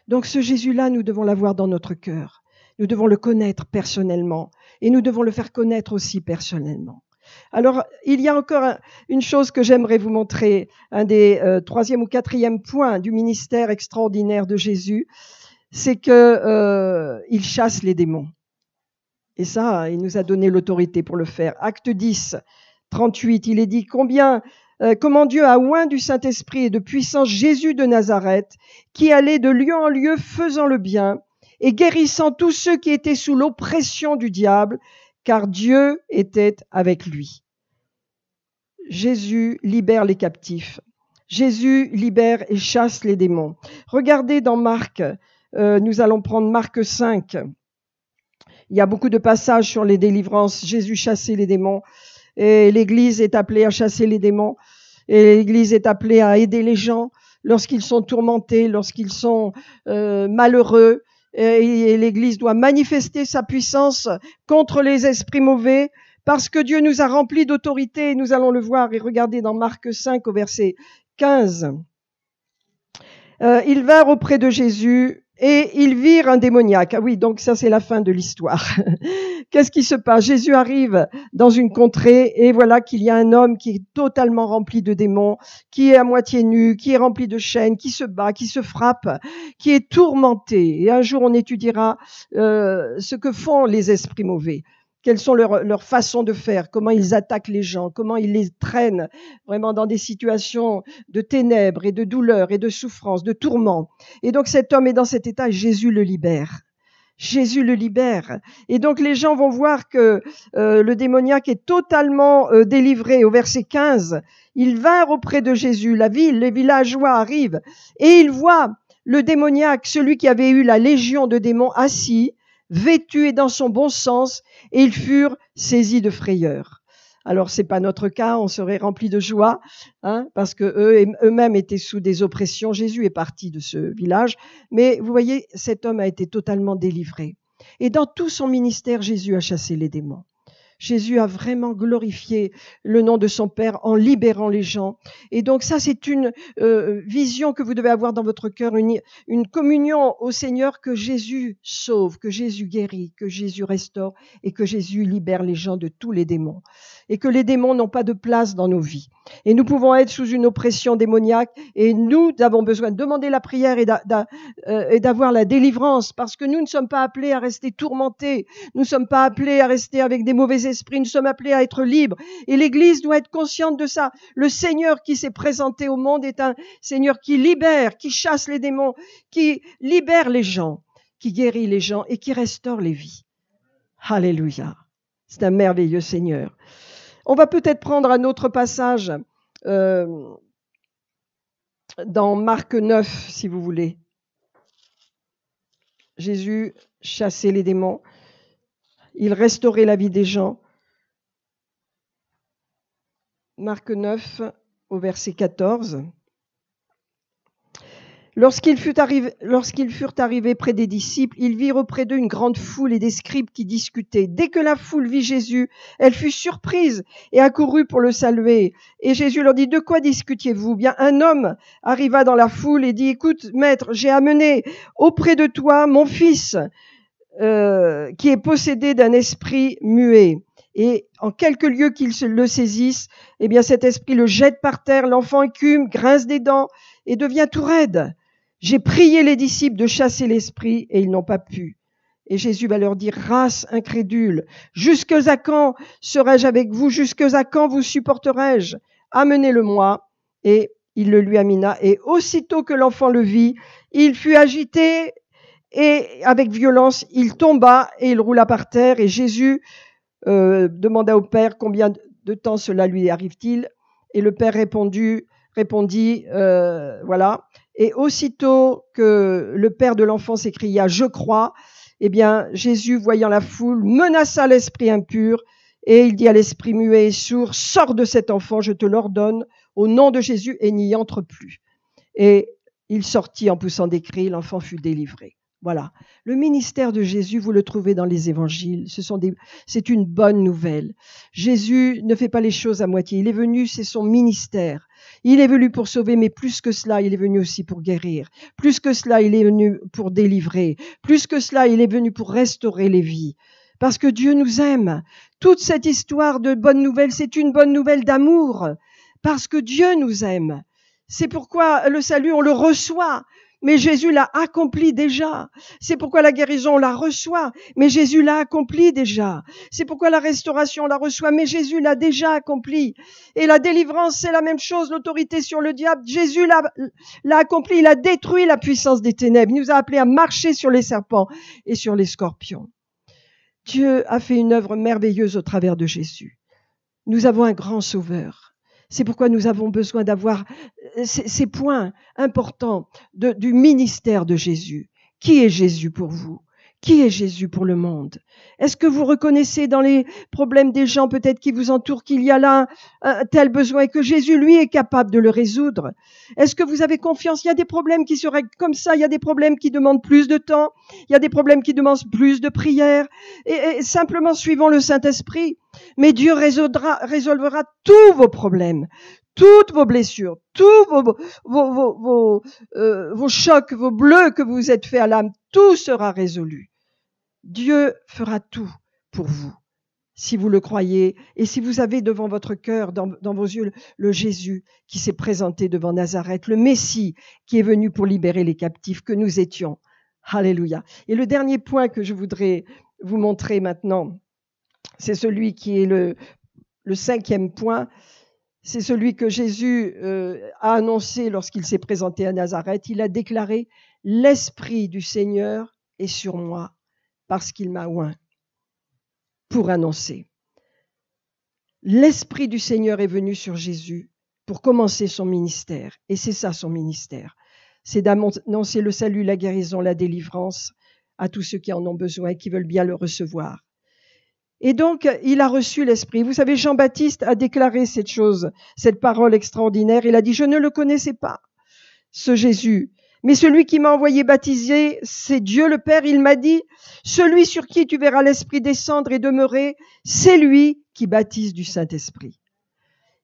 Donc ce Jésus-là, nous devons l'avoir dans notre cœur. Nous devons le connaître personnellement. Et nous devons le faire connaître aussi personnellement. Alors, il y a encore une chose que j'aimerais vous montrer, un des 3e ou 4e points du ministère extraordinaire de Jésus, c'est que il chasse les démons. Et ça, il nous a donné l'autorité pour le faire. Acte 10, 38, il est dit comment Dieu a oint du Saint-Esprit et de puissance Jésus de Nazareth, qui allait de lieu en lieu faisant le bien et guérissant tous ceux qui étaient sous l'oppression du diable, car Dieu était avec lui. Jésus libère les captifs. Jésus libère et chasse les démons. Regardez dans Marc, nous allons prendre Marc 5. Il y a beaucoup de passages sur les délivrances. Jésus chassait les démons. Et l'Église est appelée à chasser les démons. Et l'Église est appelée à aider les gens lorsqu'ils sont tourmentés, lorsqu'ils sont malheureux. Et l'Église doit manifester sa puissance contre les esprits mauvais parce que Dieu nous a remplis d'autorité. Nous allons le voir et regarder dans Marc 5 au verset 15. Ils vinrent auprès de Jésus et ils virent un démoniaque. Ah oui, donc ça c'est la fin de l'histoire. Qu'est-ce qui se passe? Jésus arrive dans une contrée et voilà qu'il y a un homme qui est totalement rempli de démons, qui est à moitié nu, qui est rempli de chaînes, qui se bat, qui se frappe, qui est tourmenté. Et un jour on étudiera ce que font les esprits mauvais. quelles sont leurs façons de faire, comment ils attaquent les gens, comment ils les traînent vraiment dans des situations de ténèbres et de douleurs et de souffrances, de tourments. Et donc cet homme est dans cet état et Jésus le libère. Jésus le libère. Et donc les gens vont voir que le démoniaque est totalement délivré. Au verset 15, ils vinrent auprès de Jésus, la ville, les villageois arrivent, et ils voient le démoniaque, celui qui avait eu la légion de démons, assis, vêtu et dans son bon sens, et ils furent saisis de frayeur. Alors c'est pas notre cas, on serait remplis de joie, parce que eux-mêmes étaient sous des oppressions. Jésus est parti de ce village, mais vous voyez, cet homme a été totalement délivré. Et dans tout son ministère, Jésus a chassé les démons. Jésus a vraiment glorifié le nom de son Père en libérant les gens. Et donc ça, c'est une vision que vous devez avoir dans votre cœur, une communion au Seigneur, que Jésus sauve, que Jésus guérit, que Jésus restaure et que Jésus libère les gens de tous les démons. Et que les démons n'ont pas de place dans nos vies. Et nous pouvons être sous une oppression démoniaque et nous avons besoin de demander la prière et d'avoir la délivrance, parce que nous ne sommes pas appelés à rester tourmentés, nous ne sommes pas appelés à rester avec des mauvais esprits, nous sommes appelés à être libres. Et l'Église doit être consciente de ça. Le Seigneur qui s'est présenté au monde est un Seigneur qui libère, qui chasse les démons, qui libère les gens, qui guérit les gens et qui restaure les vies. Alléluia. C'est un merveilleux Seigneur. On va peut-être prendre un autre passage dans Marc 9, si vous voulez. Jésus chassait les démons. Il restaurait la vie des gens. Marc 9, au verset 14. Lorsqu'ils furent arrivés près des disciples, ils virent auprès d'eux une grande foule et des scribes qui discutaient. Dès que la foule vit Jésus, elle fut surprise et accourut pour le saluer. Et Jésus leur dit, « De quoi discutiez-vous » Bien, un homme arriva dans la foule et dit, « Écoute, maître, j'ai amené auprès de toi mon fils qui est possédé d'un esprit muet. » Et en quelques lieux qu'il le saisisse, eh bien cet esprit le jette par terre, l'enfant écume, grince des dents et devient tout raide. J'ai prié les disciples de chasser l'esprit et ils n'ont pas pu. Et Jésus va leur dire, race incrédule, jusque à quand serai-je avec vous? Jusque à quand vous supporterai-je? Amenez-le-moi. Et il le lui amena. Et aussitôt que l'enfant le vit, il fut agité et avec violence, il tomba et il roula par terre. Et Jésus demanda au Père combien de temps cela lui arrive-t-il? Et le Père répondit, voilà. Et aussitôt que le père de l'enfant s'écria, je crois, eh bien, Jésus, voyant la foule, menaça l'esprit impur et il dit à l'esprit muet et sourd, sors de cet enfant, je te l'ordonne, au nom de Jésus, et n'y entre plus. Et il sortit en poussant des cris, l'enfant fut délivré. Voilà. Le ministère de Jésus, vous le trouvez dans les évangiles. C'est une bonne nouvelle. Jésus ne fait pas les choses à moitié. Il est venu, c'est son ministère. Il est venu pour sauver, mais plus que cela, il est venu aussi pour guérir. Plus que cela, il est venu pour délivrer. Plus que cela, il est venu pour restaurer les vies. Parce que Dieu nous aime. Toute cette histoire de bonne nouvelle, c'est une bonne nouvelle d'amour. Parce que Dieu nous aime. C'est pourquoi le salut, on le reçoit. Mais Jésus l'a accompli déjà. C'est pourquoi la guérison, on la reçoit. Mais Jésus l'a accompli déjà. C'est pourquoi la restauration, on la reçoit. Mais Jésus l'a déjà accompli. Et la délivrance, c'est la même chose. L'autorité sur le diable, Jésus l'a accompli. Il a détruit la puissance des ténèbres. Il nous a appelés à marcher sur les serpents et sur les scorpions. Dieu a fait une œuvre merveilleuse au travers de Jésus. Nous avons un grand sauveur. C'est pourquoi nous avons besoin d'avoir ces points importants du ministère de Jésus. Qui est Jésus pour vous? Qui est Jésus pour le monde? Est-ce que vous reconnaissez dans les problèmes des gens peut-être qui vous entourent qu'il y a là un tel besoin et que Jésus, lui, est capable de le résoudre? Est-ce que vous avez confiance? Il y a des problèmes qui se règlent comme ça, il y a des problèmes qui demandent plus de temps, il y a des problèmes qui demandent plus de prière, et simplement suivons le Saint-Esprit. Mais Dieu résolvera tous vos problèmes, toutes vos blessures, tous vos chocs, vos bleus que vous êtes fait à l'âme, tout sera résolu. Dieu fera tout pour vous, si vous le croyez, et si vous avez devant votre cœur, dans vos yeux, le Jésus qui s'est présenté devant Nazareth, le Messie qui est venu pour libérer les captifs que nous étions. Alléluia. Et le dernier point que je voudrais vous montrer maintenant, C'est celui qui est le 5e point. C'est celui que Jésus a annoncé lorsqu'il s'est présenté à Nazareth. Il a déclaré « L'Esprit du Seigneur est sur moi parce qu'il m'a oint pour annoncer ». L'Esprit du Seigneur est venu sur Jésus pour commencer son ministère. Et c'est ça son ministère. C'est d'annoncer le salut, la guérison, la délivrance à tous ceux qui en ont besoin et qui veulent bien le recevoir. Et donc, il a reçu l'Esprit. Vous savez, Jean-Baptiste a déclaré cette chose, cette parole extraordinaire. Il a dit, je ne le connaissais pas, ce Jésus. Mais celui qui m'a envoyé baptiser, c'est Dieu le Père. Il m'a dit, celui sur qui tu verras l'Esprit descendre et demeurer, c'est lui qui baptise du Saint-Esprit.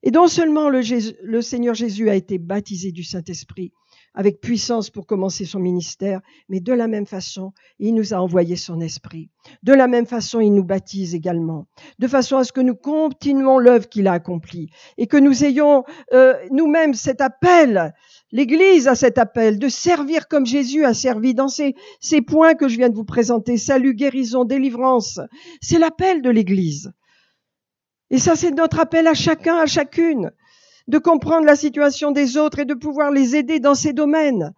Et non seulement le Seigneur Jésus a été baptisé du Saint-Esprit, avec puissance pour commencer son ministère, mais de la même façon, il nous a envoyé son esprit. De la même façon, il nous baptise également, de façon à ce que nous continuons l'œuvre qu'il a accomplie et que nous ayons nous-mêmes cet appel, l'Église a cet appel de servir comme Jésus a servi dans ces points que je viens de vous présenter, salut, guérison, délivrance. C'est l'appel de l'Église. Et ça, c'est notre appel à chacun, à chacune, de comprendre la situation des autres et de pouvoir les aider dans ces domaines.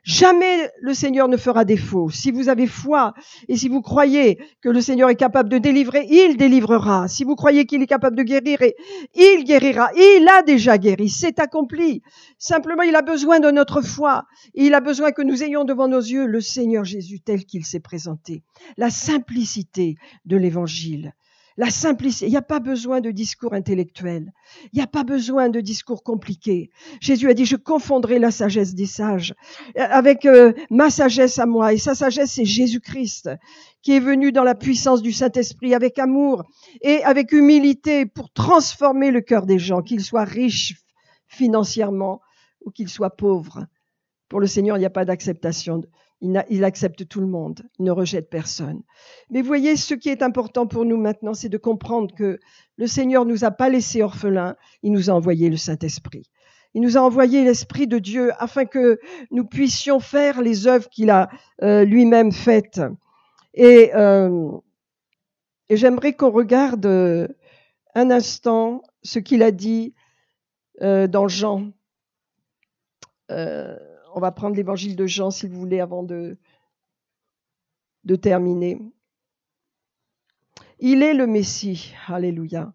Jamais le Seigneur ne fera défaut. Si vous avez foi et si vous croyez que le Seigneur est capable de délivrer, il délivrera. Si vous croyez qu'il est capable de guérir, il guérira. Il a déjà guéri, c'est accompli. Simplement, il a besoin de notre foi. Et il a besoin que nous ayons devant nos yeux le Seigneur Jésus tel qu'il s'est présenté. La simplicité de l'Évangile. La simplicité, il n'y a pas besoin de discours intellectuels, il n'y a pas besoin de discours compliqués. Jésus a dit, je confondrai la sagesse des sages avec ma sagesse à moi. Et sa sagesse, c'est Jésus-Christ, qui est venu dans la puissance du Saint-Esprit, avec amour et avec humilité pour transformer le cœur des gens, qu'ils soient riches financièrement ou qu'ils soient pauvres. Pour le Seigneur, il n'y a pas d'acceptation. Il accepte tout le monde, il ne rejette personne. Mais vous voyez, ce qui est important pour nous maintenant, c'est de comprendre que le Seigneur ne nous a pas laissés orphelins, il nous a envoyé le Saint-Esprit. Il nous a envoyé l'Esprit de Dieu afin que nous puissions faire les œuvres qu'il a lui-même faites. Et j'aimerais qu'on regarde un instant ce qu'il a dit dans Jean. On va prendre l'évangile de Jean, si vous voulez, avant de terminer. Il est le Messie. Alléluia.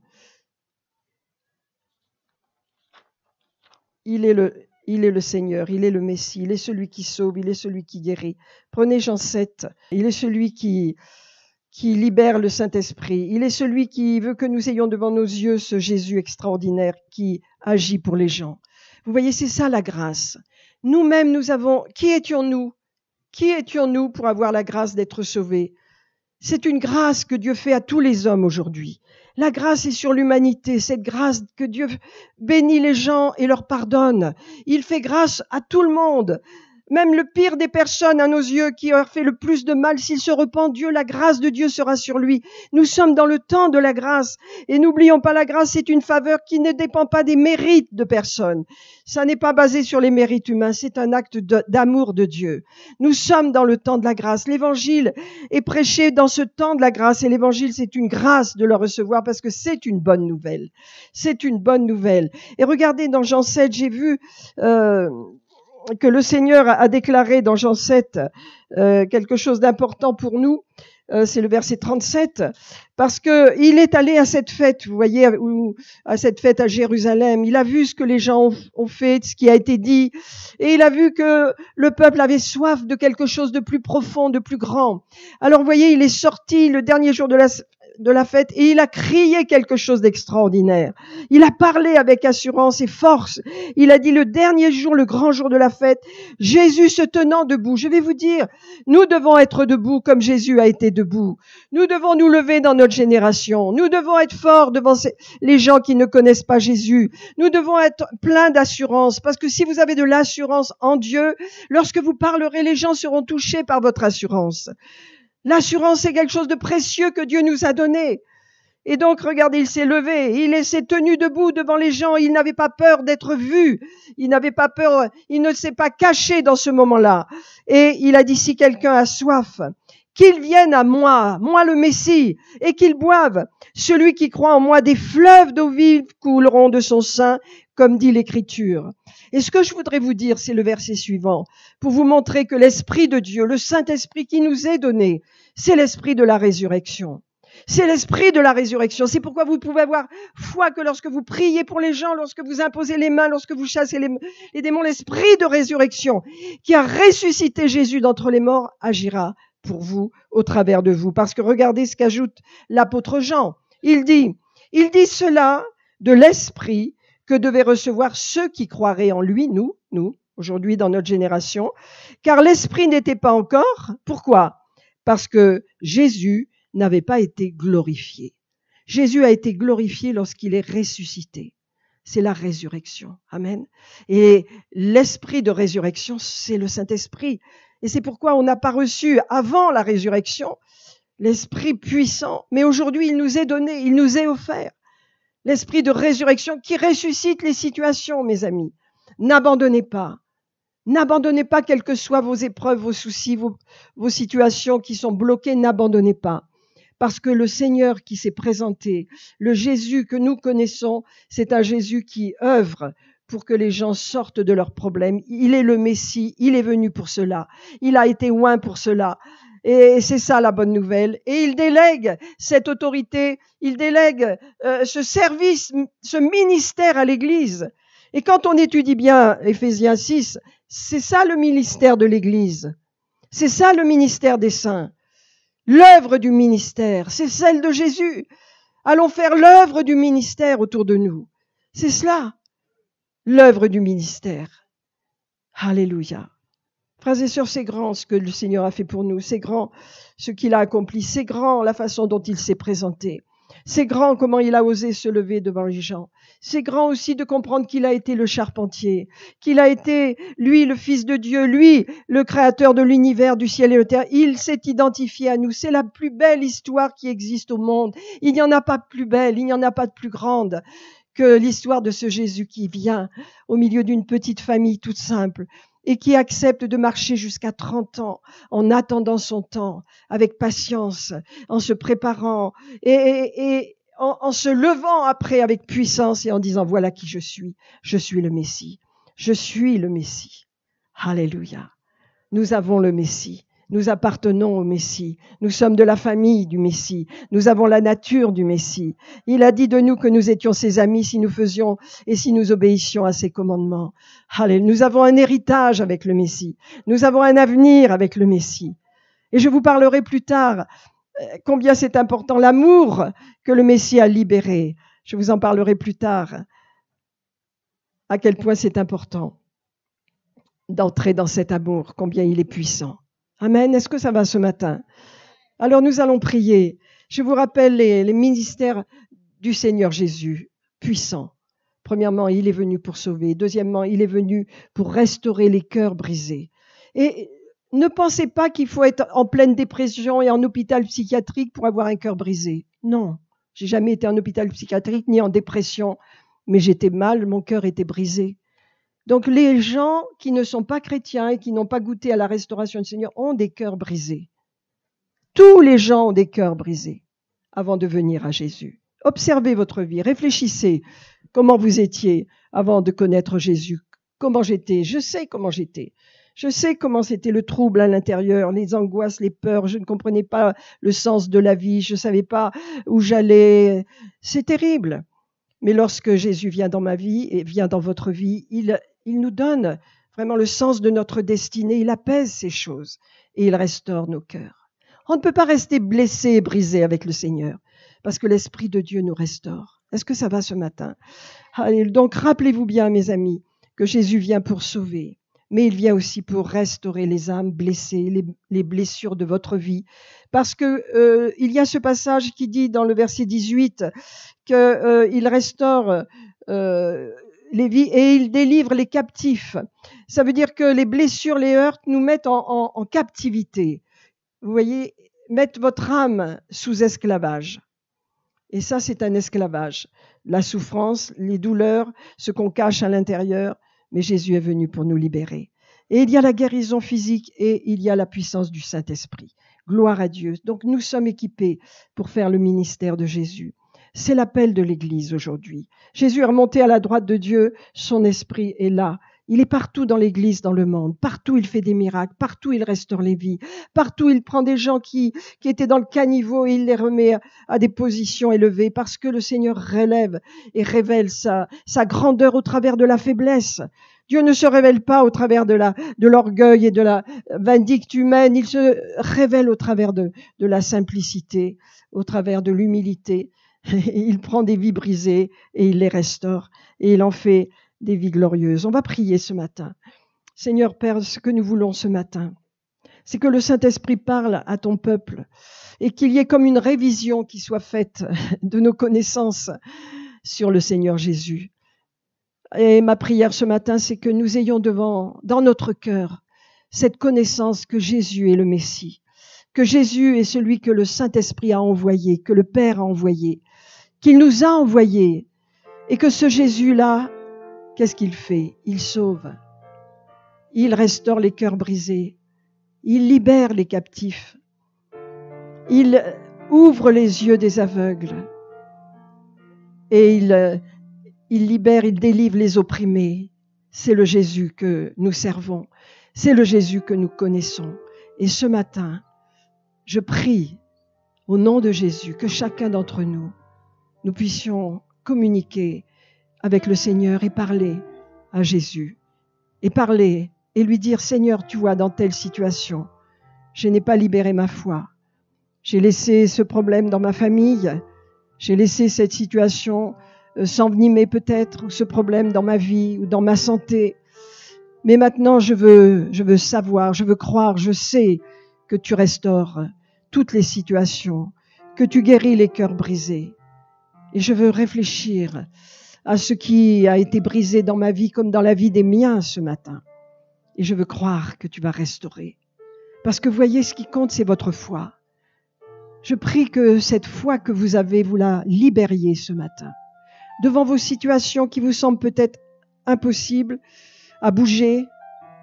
Il est le Seigneur, il est le Messie, il est celui qui sauve, il est celui qui guérit. Prenez Jean 7. Il est celui qui libère le Saint-Esprit. Il est celui qui veut que nous ayons devant nos yeux ce Jésus extraordinaire qui agit pour les gens. Vous voyez, c'est ça la grâce. Nous-mêmes, nous avons... Qui étions-nous? Qui étions-nous pour avoir la grâce d'être sauvés? C'est une grâce que Dieu fait à tous les hommes aujourd'hui. La grâce est sur l'humanité, cette grâce que Dieu bénit les gens et leur pardonne. Il fait grâce à tout le monde. Même le pire des personnes à nos yeux qui a fait le plus de mal, s'il se repent, la grâce de Dieu sera sur lui. Nous sommes dans le temps de la grâce. Et n'oublions pas, la grâce est une faveur qui ne dépend pas des mérites de personne. Ça n'est pas basé sur les mérites humains, c'est un acte d'amour de Dieu. Nous sommes dans le temps de la grâce. L'évangile est prêché dans ce temps de la grâce et l'évangile, c'est une grâce de le recevoir parce que c'est une bonne nouvelle. C'est une bonne nouvelle. Et regardez, dans Jean 7, j'ai vu... que le Seigneur a déclaré dans Jean 7 quelque chose d'important pour nous, c'est le verset 37, parce que il est allé à cette fête, vous voyez, à cette fête à Jérusalem, il a vu ce que les gens ont fait, ce qui a été dit, et il a vu que le peuple avait soif de quelque chose de plus profond, de plus grand. Alors vous voyez, il est sorti le dernier jour de la fête et il a crié quelque chose d'extraordinaire. Il a parlé avec assurance et force. Il a dit le dernier jour, le grand jour de la fête, Jésus se tenant debout. Je vais vous dire, nous devons être debout comme Jésus a été debout. Nous devons nous lever dans notre génération. Nous devons être forts devant les gens qui ne connaissent pas Jésus. Nous devons être pleins d'assurance parce que si vous avez de l'assurance en Dieu, lorsque vous parlerez, les gens seront touchés par votre assurance. L'assurance, c'est quelque chose de précieux que Dieu nous a donné. Et donc, regardez, il s'est levé, il s'est tenu debout devant les gens, il n'avait pas peur d'être vu, il n'avait pas peur, il ne s'est pas caché dans ce moment-là. Et il a dit, si quelqu'un a soif, qu'ils viennent à moi, moi le Messie, et qu'ils boivent. Celui qui croit en moi, des fleuves d'eau vive couleront de son sein, comme dit l'Écriture. Et ce que je voudrais vous dire, c'est le verset suivant, pour vous montrer que l'Esprit de Dieu, le Saint-Esprit qui nous est donné, c'est l'Esprit de la résurrection. C'est l'Esprit de la résurrection. C'est pourquoi vous pouvez avoir foi que lorsque vous priez pour les gens, lorsque vous imposez les mains, lorsque vous chassez les démons, l'Esprit de résurrection qui a ressuscité Jésus d'entre les morts agira pour vous, au travers de vous. Parce que regardez ce qu'ajoute l'apôtre Jean. Il dit cela de l'Esprit que devaient recevoir ceux qui croiraient en lui, nous, aujourd'hui dans notre génération, car l'Esprit n'était pas encore. Pourquoi? Parce que Jésus n'avait pas été glorifié. Jésus a été glorifié lorsqu'il est ressuscité. C'est la résurrection. Amen. Et l'esprit de résurrection, c'est le Saint-Esprit. Et c'est pourquoi on n'a pas reçu avant la résurrection l'Esprit puissant. Mais aujourd'hui, il nous est donné, il nous est offert. L'Esprit de résurrection qui ressuscite les situations, mes amis. N'abandonnez pas. N'abandonnez pas, quelles que soient vos épreuves, vos soucis, vos situations qui sont bloquées, n'abandonnez pas. Parce que le Seigneur qui s'est présenté, le Jésus que nous connaissons, c'est un Jésus qui œuvre pour que les gens sortent de leurs problèmes. Il est le Messie, il est venu pour cela. Il a été oint pour cela. Et c'est ça la bonne nouvelle. Et il délègue cette autorité, il délègue ce service, ce ministère à l'Église. Et quand on étudie bien Éphésiens 6, c'est ça le ministère de l'Église. C'est ça le ministère des saints. L'œuvre du ministère, c'est celle de Jésus. Allons faire l'œuvre du ministère autour de nous. C'est cela, l'œuvre du ministère. Alléluia. Frères et sœurs, c'est grand ce que le Seigneur a fait pour nous. C'est grand ce qu'il a accompli. C'est grand la façon dont il s'est présenté. C'est grand comment il a osé se lever devant les gens. C'est grand aussi de comprendre qu'il a été le charpentier, qu'il a été, lui, le Fils de Dieu, lui, le créateur de l'univers, du ciel et de la terre. Il s'est identifié à nous. C'est la plus belle histoire qui existe au monde. Il n'y en a pas de plus belle, il n'y en a pas de plus grande que l'histoire de ce Jésus qui vient au milieu d'une petite famille toute simple et qui accepte de marcher jusqu'à 30 ans en attendant son temps, avec patience, en se préparant et en se levant après avec puissance et en disant « Voilà qui je suis le Messie, je suis le Messie. » Alléluia. Nous avons le Messie, nous appartenons au Messie, nous sommes de la famille du Messie, nous avons la nature du Messie. Il a dit de nous que nous étions ses amis si nous faisions et si nous obéissions à ses commandements. Alléluia. Nous avons un héritage avec le Messie, nous avons un avenir avec le Messie. Et je vous parlerai plus tard combien c'est important l'amour que le Messie a libéré. Je vous en parlerai plus tard, à quel point c'est important d'entrer dans cet amour, combien il est puissant. Amen. Est-ce que ça va ce matin? Alors nous allons prier. Je vous rappelle les ministères du Seigneur Jésus, puissants. Premièrement, il est venu pour sauver. Deuxièmement, il est venu pour restaurer les cœurs brisés. Et ne pensez pas qu'il faut être en pleine dépression et en hôpital psychiatrique pour avoir un cœur brisé. Non, j'ai jamais été en hôpital psychiatrique ni en dépression, mais j'étais mal, mon cœur était brisé. Donc les gens qui ne sont pas chrétiens et qui n'ont pas goûté à la restauration du Seigneur ont des cœurs brisés. Tous les gens ont des cœurs brisés avant de venir à Jésus. Observez votre vie, réfléchissez comment vous étiez avant de connaître Jésus. Comment j'étais? Je sais comment j'étais. Je sais comment c'était le trouble à l'intérieur, les angoisses, les peurs. Je ne comprenais pas le sens de la vie. Je ne savais pas où j'allais. C'est terrible. Mais lorsque Jésus vient dans ma vie et vient dans votre vie, il nous donne vraiment le sens de notre destinée. Il apaise ces choses et il restaure nos cœurs. On ne peut pas rester blessé et brisé avec le Seigneur parce que l'Esprit de Dieu nous restaure. Est-ce que ça va ce matin? Donc rappelez-vous bien, mes amis, que Jésus vient pour sauver. Mais il vient aussi pour restaurer les âmes blessées, les blessures de votre vie. Parce que il y a ce passage qui dit dans le verset 18 qu'il restaure les vies et il délivre les captifs. Ça veut dire que les blessures, les heurts nous mettent en captivité. Vous voyez, mettre votre âme sous esclavage. Et ça, c'est un esclavage. La souffrance, les douleurs, ce qu'on cache à l'intérieur. Mais Jésus est venu pour nous libérer. Et il y a la guérison physique et il y a la puissance du Saint-Esprit. Gloire à Dieu. Donc nous sommes équipés pour faire le ministère de Jésus. C'est l'appel de l'Église aujourd'hui. Jésus est remonté à la droite de Dieu, son esprit est là. Il est partout dans l'Église, dans le monde. Partout, il fait des miracles. Partout, il restaure les vies. Partout, il prend des gens qui étaient dans le caniveau et il les remet à des positions élevées parce que le Seigneur relève et révèle sa grandeur au travers de la faiblesse. Dieu ne se révèle pas au travers de l'orgueil et de la vindicte humaine. Il se révèle au travers de la simplicité, au travers de l'humilité. Il prend des vies brisées et il les restaure et il en fait des vies glorieuses. On va prier ce matin. Seigneur Père, ce que nous voulons ce matin, c'est que le Saint-Esprit parle à ton peuple et qu'il y ait comme une révision qui soit faite de nos connaissances sur le Seigneur Jésus. Et ma prière ce matin, c'est que nous ayons dans notre cœur cette connaissance que Jésus est le Messie, que Jésus est celui que le Saint-Esprit a envoyé, que le Père a envoyé, qu'il nous a envoyé, et que ce Jésus-là, qu'est-ce qu'il fait? Il sauve, il restaure les cœurs brisés, il libère les captifs, il ouvre les yeux des aveugles, et il libère, il délivre les opprimés. C'est le Jésus que nous servons, c'est le Jésus que nous connaissons. Et ce matin, je prie au nom de Jésus que chacun d'entre nous puissions communiquer avec le Seigneur et parler à Jésus. Et parler et lui dire, Seigneur, tu vois, dans telle situation, je n'ai pas libéré ma foi. J'ai laissé ce problème dans ma famille. J'ai laissé cette situation s'envenimer peut-être, ou ce problème dans ma vie ou dans ma santé. Mais maintenant, je veux savoir, je veux croire, je sais que tu restaures toutes les situations, que tu guéris les cœurs brisés. Et je veux réfléchir à ce qui a été brisé dans ma vie comme dans la vie des miens ce matin. Et je veux croire que tu vas restaurer. Parce que voyez, ce qui compte, c'est votre foi. Je prie que cette foi que vous avez, vous la libériez ce matin. Devant vos situations qui vous semblent peut-être impossibles à bouger,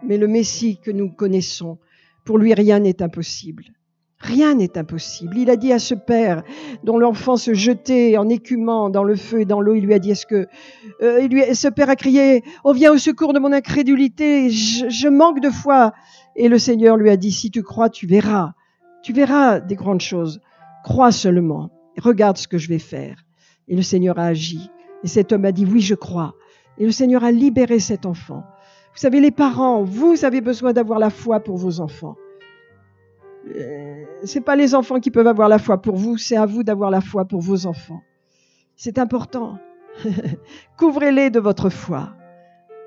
mais le Messie que nous connaissons, pour lui, rien n'est impossible. Rien n'est impossible. Il a dit à ce père dont l'enfant se jetait en écumant dans le feu et dans l'eau, il lui a dit, ce père a crié, « On vient au secours de mon incrédulité, je manque de foi. » Et le Seigneur lui a dit, « Si tu crois, tu verras des grandes choses. Crois seulement, regarde ce que je vais faire. » Et le Seigneur a agi. Et cet homme a dit, « Oui, je crois. » Et le Seigneur a libéré cet enfant. Vous savez, les parents, vous avez besoin d'avoir la foi pour vos enfants. C'est pas les enfants qui peuvent avoir la foi pour vous, c'est à vous d'avoir la foi pour vos enfants. C'est important. Couvrez-les de votre foi.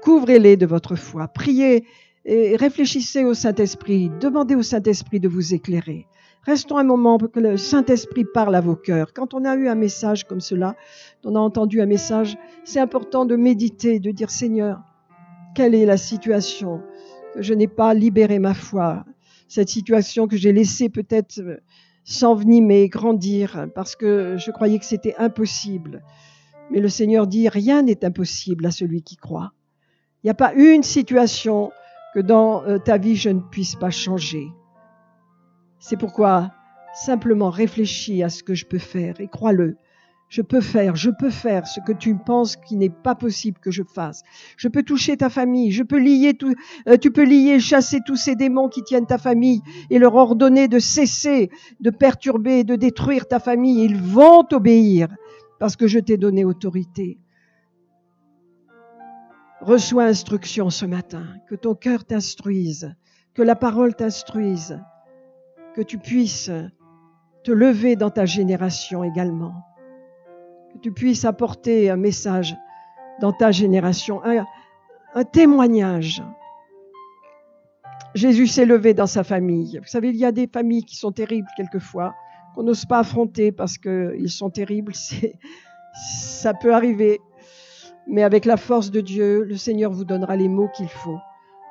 Couvrez-les de votre foi. Priez et réfléchissez au Saint-Esprit. Demandez au Saint-Esprit de vous éclairer. Restons un moment pour que le Saint-Esprit parle à vos cœurs. Quand on a eu un message comme cela, on a entendu un message, c'est important de méditer, de dire, Seigneur, quelle est la situation que je n'ai pas libéré ma foi, cette situation que j'ai laissée peut-être s'envenimer, grandir, parce que je croyais que c'était impossible. Mais le Seigneur dit, rien n'est impossible à celui qui croit. Il n'y a pas une situation que dans ta vie je ne puisse pas changer. C'est pourquoi simplement réfléchis à ce que je peux faire et crois-le. Je peux faire ce que tu penses qu'il n'est pas possible que je fasse. Je peux toucher ta famille, tu peux lier, chasser tous ces démons qui tiennent ta famille et leur ordonner de cesser de perturber, de détruire ta famille. Ils vont t'obéir parce que je t'ai donné autorité. Reçois instruction ce matin, que ton cœur t'instruise, que la parole t'instruise, que tu puisses te lever dans ta génération également. Que tu puisses apporter un message dans ta génération, un témoignage. Jésus s'est levé dans sa famille. Vous savez, il y a des familles qui sont terribles quelquefois, qu'on n'ose pas affronter parce qu'ils sont terribles. Ça peut arriver. Mais avec la force de Dieu, le Seigneur vous donnera les mots qu'il faut.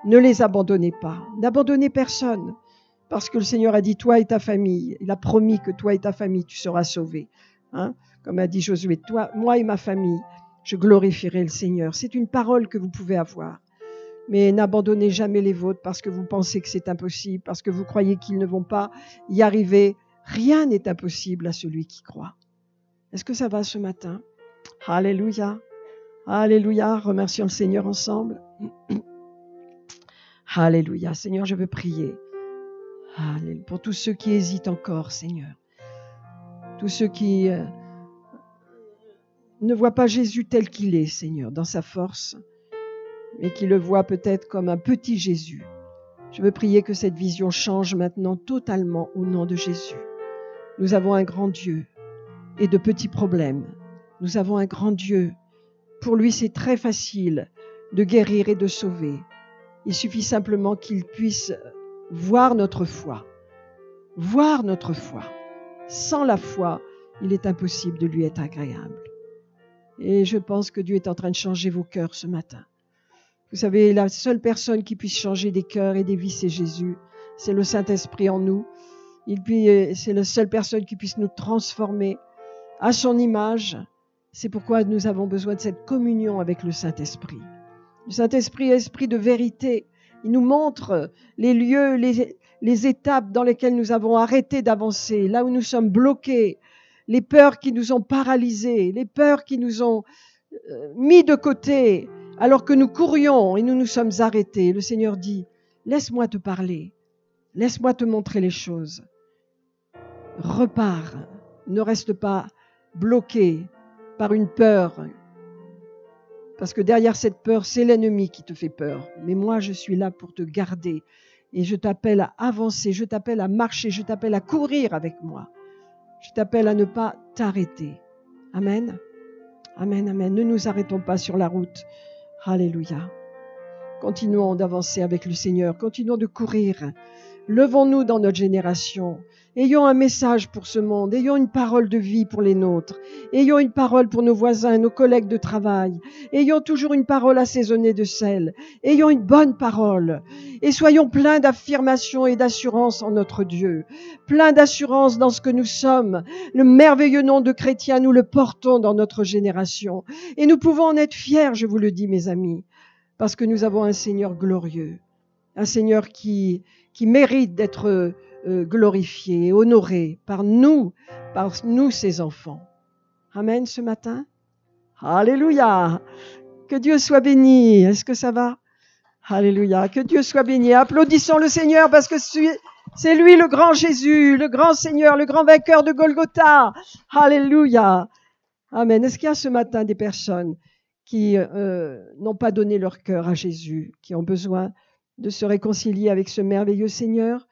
Ne les abandonnez pas. N'abandonnez personne. Parce que le Seigneur a dit, toi et ta famille, il a promis que toi et ta famille, tu seras sauvés. Comme a dit Josué, toi, moi et ma famille, je glorifierai le Seigneur. C'est une parole que vous pouvez avoir. Mais n'abandonnez jamais les vôtres parce que vous pensez que c'est impossible, parce que vous croyez qu'ils ne vont pas y arriver. Rien n'est impossible à celui qui croit. Est-ce que ça va ce matin? Alléluia. Alléluia. Remercions le Seigneur ensemble. Alléluia. Seigneur, je veux prier. Alléluia. Pour tous ceux qui hésitent encore, Seigneur. Tous ceux qui ne voient pas Jésus tel qu'il est, Seigneur, dans sa force, mais qui le voient peut-être comme un petit Jésus. Je veux prier que cette vision change maintenant totalement au nom de Jésus. Nous avons un grand Dieu et de petits problèmes. Nous avons un grand Dieu. Pour lui, c'est très facile de guérir et de sauver. Il suffit simplement qu'il puisse voir notre foi. Voir notre foi. Sans la foi, il est impossible de lui être agréable. Et je pense que Dieu est en train de changer vos cœurs ce matin. Vous savez, la seule personne qui puisse changer des cœurs et des vies, c'est Jésus. C'est le Saint-Esprit en nous. C'est la seule personne qui puisse nous transformer à son image. C'est pourquoi nous avons besoin de cette communion avec le Saint-Esprit. Le Saint-Esprit est esprit de vérité. Il nous montre les lieux, les étapes dans lesquelles nous avons arrêté d'avancer, là où nous sommes bloqués, les peurs qui nous ont paralysés, les peurs qui nous ont mis de côté, alors que nous courions et nous nous sommes arrêtés. Le Seigneur dit, laisse-moi te parler, laisse-moi te montrer les choses. Repars, ne reste pas bloqué par une peur, parce que derrière cette peur, c'est l'ennemi qui te fait peur. Mais moi, je suis là pour te garder et je t'appelle à avancer, je t'appelle à marcher, je t'appelle à courir avec moi. Je t'appelle à ne pas t'arrêter. Amen. Amen, amen. Ne nous arrêtons pas sur la route. Alléluia. Continuons d'avancer avec le Seigneur. Continuons de courir. Levons-nous dans notre génération. Ayons un message pour ce monde. Ayons une parole de vie pour les nôtres. Ayons une parole pour nos voisins, nos collègues de travail. Ayons toujours une parole assaisonnée de sel. Ayons une bonne parole. Et soyons pleins d'affirmation et d'assurance en notre Dieu. Pleins d'assurance dans ce que nous sommes. Le merveilleux nom de chrétien, nous le portons dans notre génération. Et nous pouvons en être fiers, je vous le dis, mes amis, parce que nous avons un Seigneur glorieux. Un Seigneur qui mérite d'être glorifié et honoré par nous, ses enfants. Amen ce matin. Alléluia. Que Dieu soit béni. Est-ce que ça va? Alléluia. Que Dieu soit béni. Applaudissons le Seigneur parce que c'est lui le grand Jésus, le grand Seigneur, le grand vainqueur de Golgotha. Alléluia. Amen. Est-ce qu'il y a ce matin des personnes qui n'ont pas donné leur cœur à Jésus, qui ont besoin de se réconcilier avec ce merveilleux Seigneur?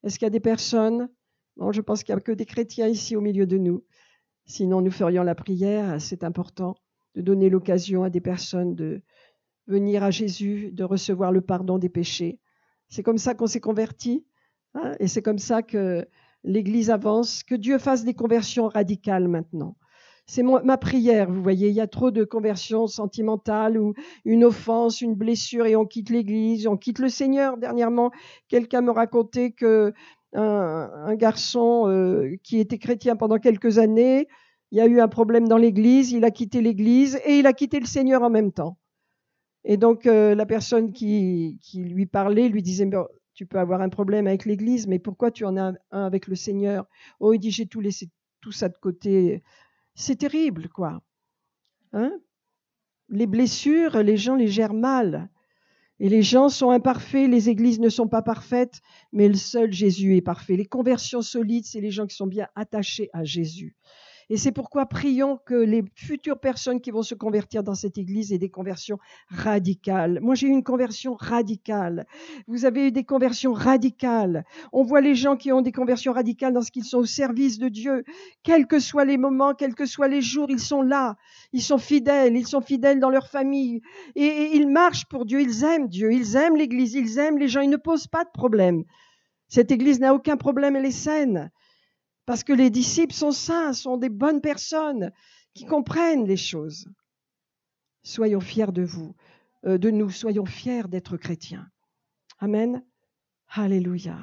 Est-ce qu'il y a des personnes? Bon, je pense qu'il n'y a que des chrétiens ici au milieu de nous. Sinon, nous ferions la prière. C'est important de donner l'occasion à des personnes de venir à Jésus, de recevoir le pardon des péchés. C'est comme ça qu'on s'est convertis, hein, et c'est comme ça que l'Église avance. Que Dieu fasse des conversions radicales maintenant. C'est ma prière, vous voyez, il y a trop de conversions sentimentales ou une offense, une blessure et on quitte l'Église, on quitte le Seigneur. Dernièrement, quelqu'un me racontait que un garçon qui était chrétien pendant quelques années, il y a eu un problème dans l'Église, il a quitté l'Église et il a quitté le Seigneur en même temps. Et donc la personne qui lui parlait lui disait « Tu peux avoir un problème avec l'Église, mais pourquoi tu en as un avec le Seigneur ?» Oh, il dit « J'ai tout laissé, tout ça de côté. » C'est terrible, quoi. Hein? Les blessures, les gens les gèrent mal. Et les gens sont imparfaits, les églises ne sont pas parfaites, mais le seul Jésus est parfait. Les conversions solides, c'est les gens qui sont bien attachés à Jésus. Et c'est pourquoi prions que les futures personnes qui vont se convertir dans cette église aient des conversions radicales. Moi, j'ai eu une conversion radicale. Vous avez eu des conversions radicales. On voit les gens qui ont des conversions radicales dans ce qu'ils sont au service de Dieu. Quels que soient les moments, quels que soient les jours, ils sont là. Ils sont fidèles dans leur famille. Et ils marchent pour Dieu, ils aiment l'église, ils aiment les gens, ils ne posent pas de problème. Cette église n'a aucun problème, elle est saine. Parce que les disciples sont saints, sont des bonnes personnes qui comprennent les choses. Soyons fiers de vous, de nous, soyons fiers d'être chrétiens. Amen. Alléluia.